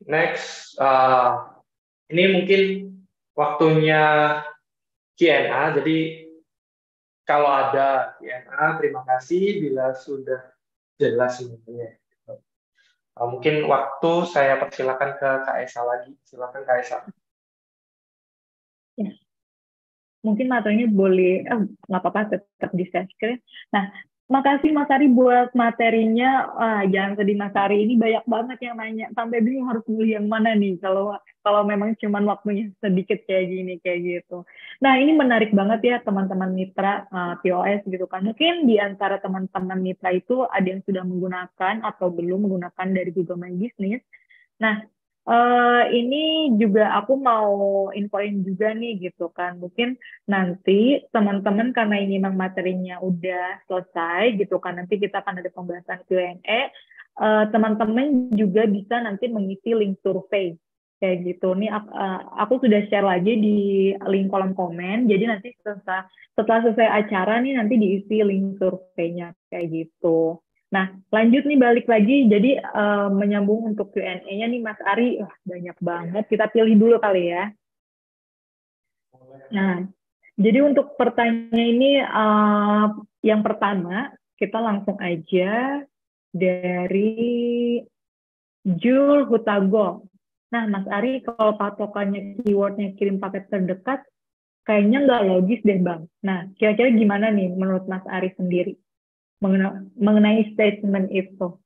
Next, ini mungkin waktunya Q&A. Jadi kalau ada Q&A, terima kasih bila sudah jelas semuanya. Mungkin waktu saya persilakan ke Kak Esa lagi. Silakan Kak Esa. Ya. Mungkin materinya boleh, nggak apa-apa, tetap di share screen. Nah, makasih Mas Ari buat materinya. Jangan sedih Mas Ari, ini banyak banget yang nanya. Sampai bingung harus milih yang mana nih, kalau memang cuman waktunya sedikit kayak gini, kayak gitu. Nah, ini menarik banget ya teman-teman mitra POS gitu kan. Mungkin di antara teman-teman mitra itu ada yang sudah menggunakan atau belum menggunakan dari Google My Business. Nah, ini juga aku mau infoin juga nih gitu kan. Mungkin nanti teman-teman karena ini memang materinya udah selesai gitu kan. Nanti kita akan ada pembahasan Q&A. Teman-teman juga bisa nanti mengisi link survei kayak gitu. Nih aku sudah share lagi di link kolom komen. Jadi nanti setelah selesai acara nih nanti diisi link surveinya kayak gitu. Nah, lanjut nih balik lagi. Jadi menyambung untuk Q&A-nya nih Mas Ari, banyak banget. Kita pilih dulu kali ya. Nah, jadi untuk pertanyaan ini yang pertama, kita langsung aja dari Jul Hutago. Nah, Mas Ari, kalau patokannya keywordnya kirim paket terdekat, kayaknya nggak logis deh, Bang. Nah, kira-kira gimana nih menurut Mas Ari sendiri mengenai statement itu?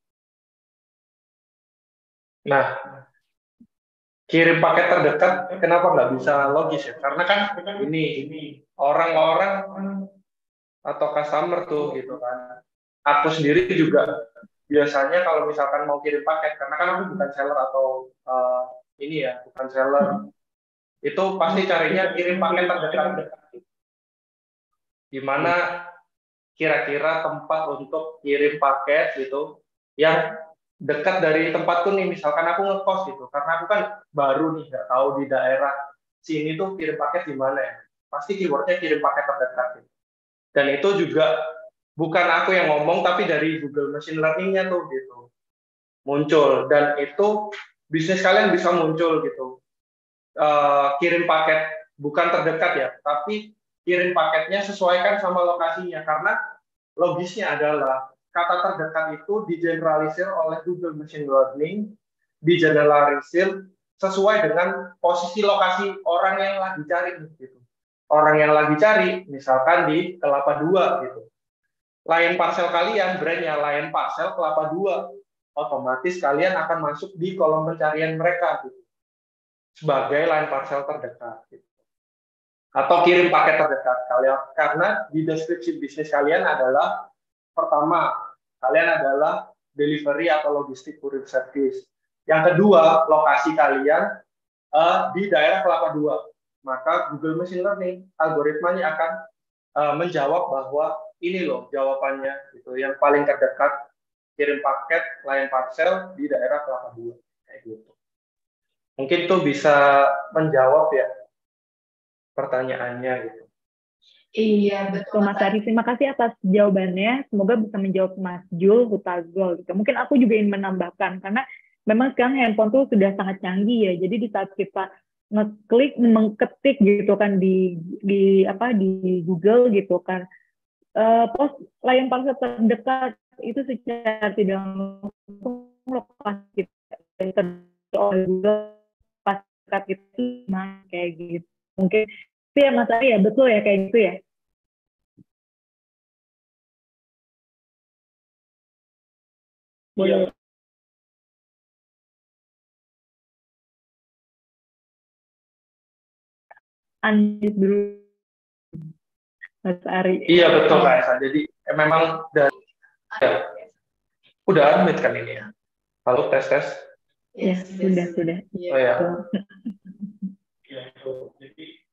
Nah, kirim paket terdekat, kenapa nggak bisa logis ya? Karena kan ini orang-orang atau customer tuh gitu kan. Aku sendiri juga biasanya kalau misalkan mau kirim paket, karena kan aku bukan seller atau bukan seller, itu pasti carinya kirim paket terdekat. Gimana kira-kira tempat untuk kirim paket gitu yang dekat dari tempatku nih, misalkan aku ngekos gitu, karena aku kan baru nih, nggak tahu di daerah sini tuh kirim paket di mana ya, pasti keywordnya kirim paket terdekat gitu. Dan itu juga bukan aku yang ngomong, tapi dari Google Machine Learning-nya tuh gitu muncul, dan itu bisnis kalian bisa muncul gitu. Kirim paket bukan terdekat ya, tapi kirim paketnya sesuaikan sama lokasinya, karena logisnya adalah kata terdekat itu digeneralisir oleh Google Machine Learning, digeneralisir sesuai dengan posisi lokasi orang yang lagi cari gitu. Orang yang lagi cari misalkan di Kelapa Dua gitu. Line parcel kalian brandnya Line Parcel Kelapa Dua, otomatis kalian akan masuk di kolom pencarian mereka gitu, sebagai line parcel terdekat gitu. Atau kirim paket terdekat kalian, karena di deskripsi bisnis kalian adalah pertama, kalian adalah delivery atau logistik courier service. Yang kedua, lokasi kalian di daerah Kelapa Dua. Maka Google Machine Learning algoritmanya akan menjawab bahwa ini loh jawabannya gitu. Yang paling terdekat kirim paket line parcel di daerah Kelapa Dua kayak gitu. Mungkin itu bisa menjawab ya pertanyaannya gitu. Iya, betul. Mas Ari, terima kasih atas jawabannya. Semoga bisa menjawab Mas Jul Hutago gitu. Mungkin aku juga ingin menambahkan, karena memang sekarang handphone tuh sudah sangat canggih ya. Jadi di saat kita ngeklik, mengketik gitu kan di Google gitu kan, pos line parcel terdekat itu secara tidak langsung lokasi kita oleh Google pas itu kayak gitu. Mungkin itu ya Mas Ari ya, betul ya kayak gitu ya? Boleh. Iya. Lanjut dulu Mas Ari. Iya betul Kak Esa. Jadi memang dari udah unmute kan ini ya. Halo tes. Ya, sudah. Oh ya.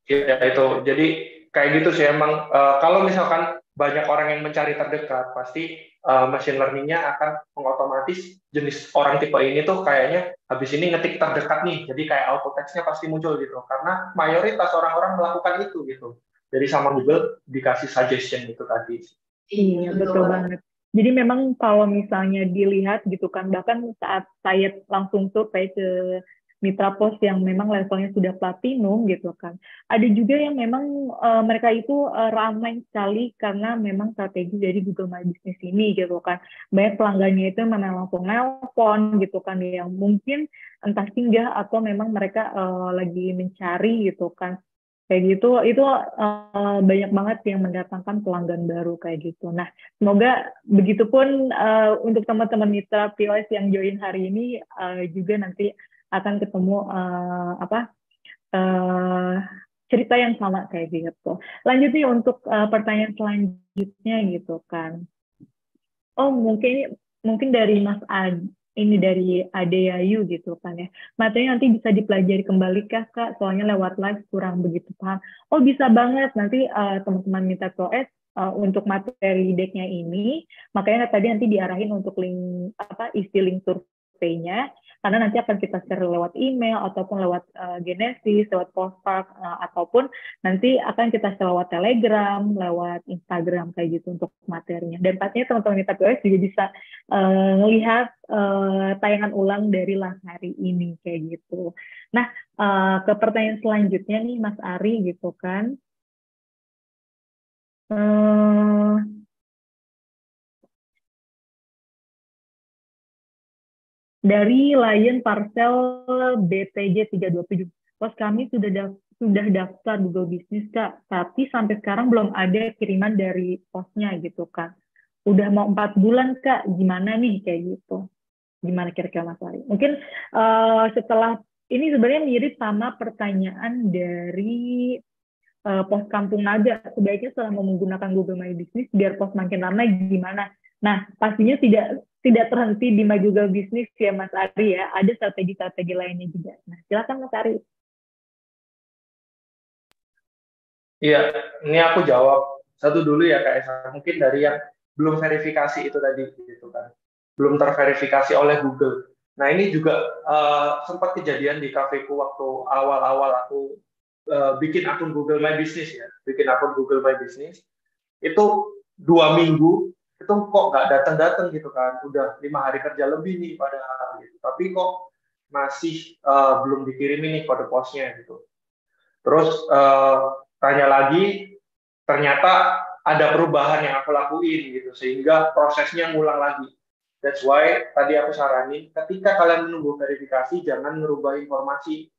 Ya itu. Jadi kayak gitu sih emang. Kalau misalkan banyak orang yang mencari terdekat, pasti machine learning-nya akan mengotomatis jenis orang tipe ini tuh kayaknya habis ini ngetik terdekat nih. Jadi kayak auto text-nya pasti muncul gitu. Karena mayoritas orang-orang melakukan itu gitu. Jadi sama Google dikasih suggestion itu tadi. Iya, betul banget. Jadi memang kalau misalnya dilihat gitu kan, bahkan saat saya langsung survei ke mitra pos yang memang levelnya sudah platinum gitu kan, ada juga yang memang mereka itu ramai sekali karena memang strategi dari Google My Business ini gitu kan. Banyak pelanggannya itu memang langsung nelpon gitu kan, yang mungkin entah singgah atau memang mereka lagi mencari gitu kan. Kayak gitu, itu banyak banget yang mendatangkan pelanggan baru kayak gitu. Nah, semoga begitupun untuk teman-teman mitra POS yang join hari ini juga nanti akan ketemu cerita yang sama kayak gitu. Lanjut nih untuk pertanyaan selanjutnya gitu kan. Oh, mungkin dari Mas ini dari Ade Yayu gitu kan ya. Materinya nanti bisa dipelajari kembali Kak, soalnya lewat live kurang begitu paham. Oh, bisa banget. Nanti teman-teman minta POS untuk materi decknya ini, makanya tadi nanti diarahin untuk isi link surveinya, karena nanti akan kita share lewat email ataupun lewat Genesis, lewat Postpark, ataupun nanti akan kita share lewat Telegram, lewat Instagram kayak gitu untuk materinya. Dan pastinya teman-teman minta POS juga bisa melihat tayangan ulang dari live hari ini kayak gitu. Nah, ke pertanyaan selanjutnya nih Mas Ari gitu kan. Dari Lion Parcel BTJ 327. Pos kami sudah daftar Google Business Kak, tapi sampai sekarang belum ada kiriman dari posnya gitu kan. Udah mau 4 bulan Kak, gimana nih kayak gitu. Gimana kira-kira Mas Ari? Mungkin setelah ini sebenarnya mirip sama pertanyaan dari pos Kampung Naga. Sebaiknya selama menggunakan Google My Business biar pos makin ramai gimana? Nah, pastinya tidak terhenti di My Google Business ya Mas Ari ya. Ada strategi-strategi lainnya juga. Nah, silakan Mas Ari. Iya, ini aku jawab satu dulu ya Kak Esa. Mungkin dari yang belum verifikasi itu tadi gitu kan. Belum terverifikasi oleh Google. Nah, ini juga sempat kejadian di kafeku waktu awal-awal aku bikin akun Google My Business ya. Bikin akun Google My Business. Itu 2 minggu, itu kok nggak datang-datang gitu kan. Udah 5 hari kerja lebih nih padahal gitu. Tapi kok masih belum dikirimin nih kode posnya gitu. Terus tanya lagi, ternyata ada perubahan yang aku lakuin gitu, sehingga prosesnya ngulang lagi. That's why tadi aku saranin, ketika kalian menunggu verifikasi, jangan merubah informasi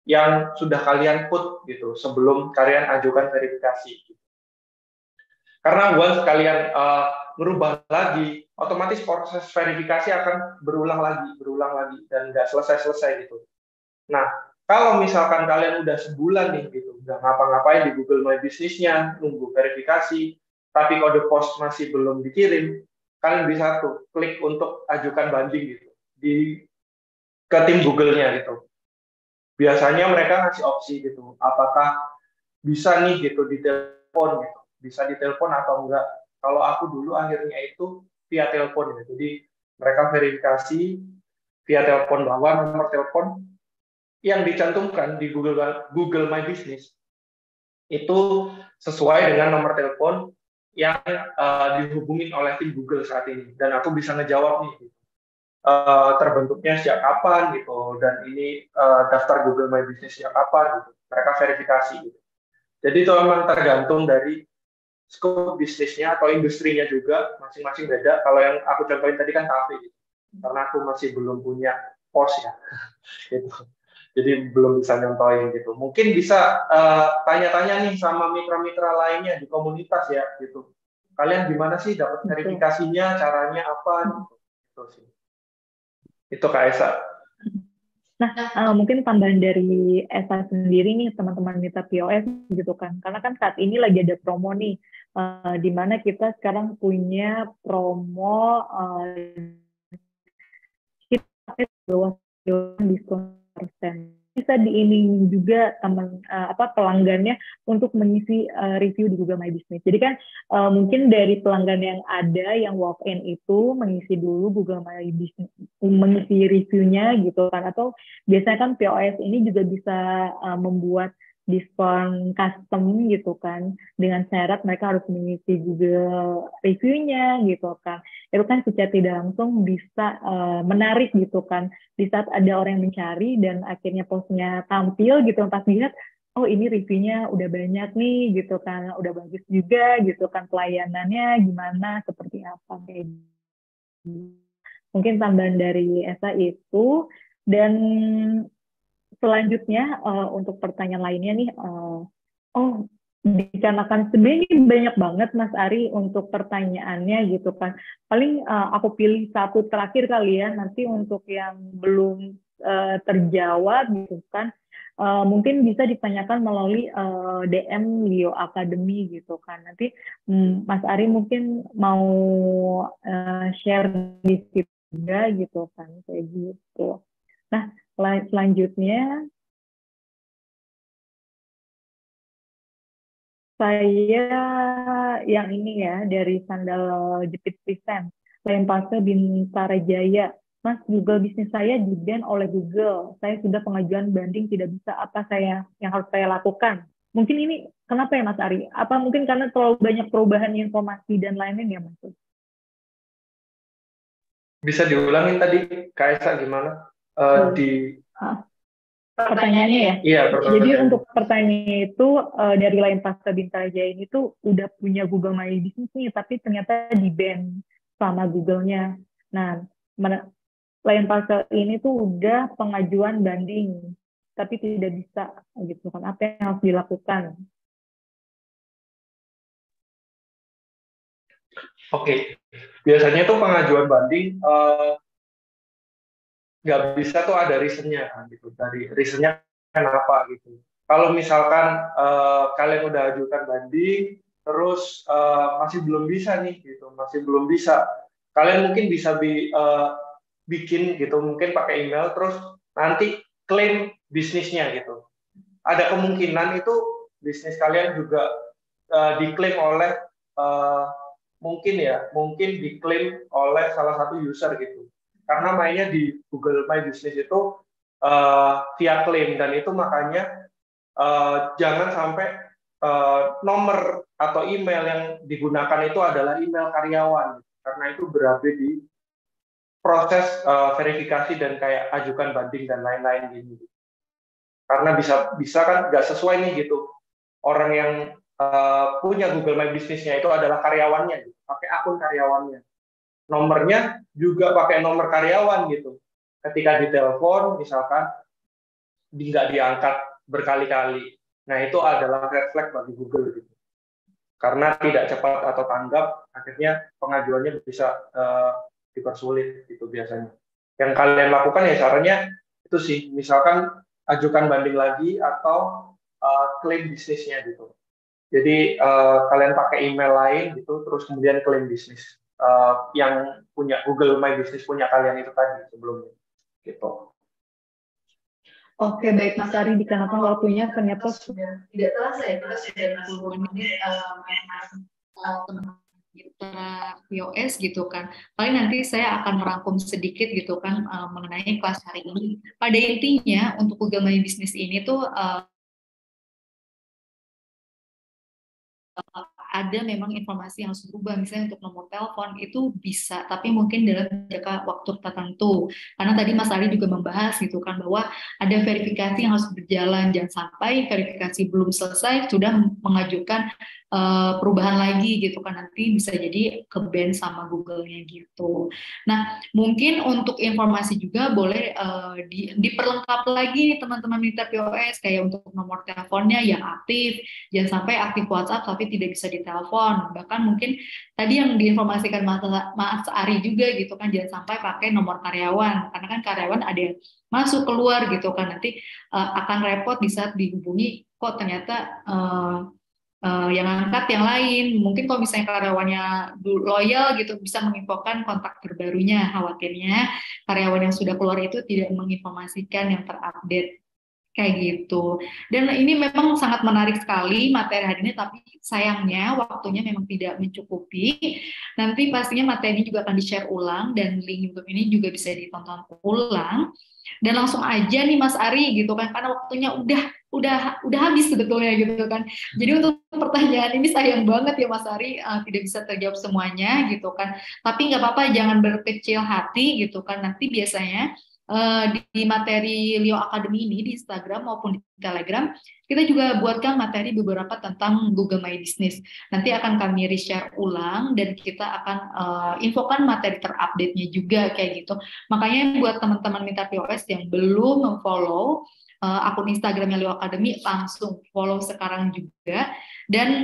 yang sudah kalian put gitu, sebelum kalian ajukan verifikasi. Karena once kalian merubah lagi, otomatis proses verifikasi akan berulang lagi, dan nggak selesai-selesai gitu. Nah, kalau misalkan kalian udah sebulan nih gitu, udah ngapa-ngapain di Google My Business-nya, nunggu verifikasi, tapi kode pos masih belum dikirim, kalian bisa tuh klik untuk ajukan banding gitu ke tim Google-nya gitu. Biasanya mereka ngasih opsi gitu, apakah bisa nih gitu ditelepon gitu, bisa ditelepon atau enggak. Kalau aku dulu akhirnya itu via telepon gitu. Jadi mereka verifikasi via telepon bahwa nomor telepon yang dicantumkan di Google My Business itu sesuai dengan nomor telepon yang dihubungin oleh tim Google saat ini, dan aku bisa ngejawab nih terbentuknya sejak kapan gitu, dan ini daftar Google My Business sejak kapan gitu. Mereka verifikasi gitu. Jadi itu memang tergantung dari scope bisnisnya atau industrinya juga, masing-masing beda. Kalau yang aku contohin tadi kan kafe gitu, karena aku masih belum punya pos ya gitu. Jadi belum bisa nyontohin gitu. Mungkin bisa tanya-tanya nih sama mitra-mitra lainnya di komunitas ya gitu. Kalian gimana sih dapat verifikasinya, caranya apa gitu. Itu sih. Itu Kak Esa. Nah, mungkin tambahan dari Esa sendiri nih teman-teman mitra POS gitu kan. Karena kan saat ini lagi ada promo nih, di mana kita sekarang punya promo kita diskon persen. Bisa diiming juga pelanggannya untuk mengisi review di Google My Business. Jadi kan mungkin dari pelanggan yang ada yang walk-in itu mengisi dulu Google My Business, mengisi reviewnya gitu kan. Atau biasanya kan POS ini juga bisa membuat diskon custom gitu kan, dengan syarat mereka harus mengisi Google reviewnya gitu kan. Itu kan secara tidak langsung bisa menarik gitu kan, di saat ada orang yang mencari dan akhirnya postnya tampil gitu, pas dilihat oh ini reviewnya udah banyak nih gitu kan, udah bagus juga gitu kan, pelayanannya gimana, seperti apa kayak gitu. Mungkin tambahan dari Esa itu. Dan selanjutnya untuk pertanyaan lainnya nih, dikarenakan sebenarnya banyak banget Mas Ari untuk pertanyaannya gitu kan. Paling aku pilih satu terakhir kali ya, nanti untuk yang belum terjawab gitu kan, mungkin bisa ditanyakan melalui DM Leo Academy gitu kan. Nanti Mas Ari mungkin mau share di situ juga gitu kan, kayak gitu. Nah, selanjutnya saya yang ini ya, dari Sandal Jepit Present, Lain Fase Bintarajaya. Mas, Google bisnis saya di-ban oleh Google. Saya sudah pengajuan banding, tidak bisa. Apa yang harus saya lakukan? Mungkin ini kenapa ya Mas Ari? Apa mungkin karena terlalu banyak perubahan informasi dan lain-lain ya Mas? Bisa diulangin tadi, Kaisa gimana? Pertanyaannya ya? Iya, jadi untuk pertanyaan itu dari Lain Fase Bintarajaya ini tuh udah punya Google My Business nih, tapi ternyata di-ban sama Google-nya. Nah, Lain Fase ini tuh udah pengajuan banding, tapi tidak bisa gitu kan. Apa yang harus dilakukan? Oke, biasanya tuh pengajuan banding nggak bisa tuh ada reasonnya kan gitu. Dari reasonnya kenapa gitu. Kalau misalkan kalian udah ajukan banding, terus masih belum bisa nih gitu, masih belum bisa. Kalian mungkin bisa bikin gitu, mungkin pakai email, terus nanti klaim bisnisnya gitu. Ada kemungkinan itu bisnis kalian juga diklaim oleh mungkin diklaim oleh salah satu user gitu. Karena mainnya di Google My Business itu via klaim, dan itu makanya jangan sampai nomor atau email yang digunakan itu adalah email karyawan, karena itu berada di proses verifikasi dan kayak ajukan banding dan lain-lain gini. Karena bisa kan nggak sesuai nih gitu. Orang yang punya Google My Business-nya itu adalah karyawannya, gitu. Pakai akun karyawannya. Nomornya juga pakai nomor karyawan gitu. Ketika ditelepon misalkan nggak diangkat berkali-kali. Nah, itu adalah red flag bagi Google gitu. Karena tidak cepat atau tanggap, akhirnya pengajuannya bisa dipersulit gitu biasanya. Yang kalian lakukan ya caranya itu sih, misalkan ajukan banding lagi atau klaim bisnisnya gitu. Jadi kalian pakai email lain gitu, terus kemudian klaim bisnis. Yang punya Google My Business punya kalian itu tadi sebelumnya gitu. Oke, baik Mas Ari, dikarenakan waktunya ternyata sudah tidak terasa ya, kita sudah 60 menit Mitra POS gitu kan. Paling nanti saya akan merangkum sedikit gitu kan mengenai kelas hari ini. Pada intinya untuk Google My Business ini tuh ada memang informasi yang harus berubah, misalnya untuk nomor telepon itu bisa, tapi mungkin dalam jangka waktu tertentu. Karena tadi Mas Ali juga membahas gitu kan bahwa ada verifikasi yang harus berjalan, jangan sampai verifikasi belum selesai sudah mengajukan perubahan lagi gitu kan, nanti bisa jadi ke-ban sama Google-nya gitu. Nah, mungkin untuk informasi juga boleh diperlengkap lagi nih teman-teman mitra POS, kayak untuk nomor teleponnya yang aktif, jangan sampai aktif WhatsApp tapi tidak bisa ditelepon. Bahkan mungkin tadi yang diinformasikan Mas Ari juga gitu kan, jangan sampai pakai nomor karyawan, karena kan karyawan ada yang masuk keluar gitu kan, nanti akan repot di saat dihubungi kok ternyata yang angkat yang lain. Mungkin kalau misalnya karyawannya loyal gitu bisa menginfokan kontak terbarunya. Khawatirnya karyawan yang sudah keluar itu tidak menginformasikan yang terupdate kayak gitu. Dan ini memang sangat menarik sekali materi hari ini, tapi sayangnya waktunya memang tidak mencukupi. Nanti pastinya materi ini juga akan di-share ulang dan link YouTube ini juga bisa ditonton ulang. Dan langsung aja nih Mas Ari gitu kan, karena waktunya udah habis sebetulnya gitu kan. Jadi untuk pertanyaan ini sayang banget ya Mas Ari, tidak bisa terjawab semuanya gitu kan. Tapi nggak apa-apa, jangan berkecil hati gitu kan. Nanti biasanya di materi Leo Academy ini di Instagram maupun di Telegram kita juga buatkan materi beberapa tentang Google My Business. Nanti akan kami reshare ulang dan kita akan infokan materi terupdate-nya juga kayak gitu. Makanya buat teman-teman Mitra POS yang belum memfollow akun Instagramnya Leo Academy, langsung follow sekarang juga. Dan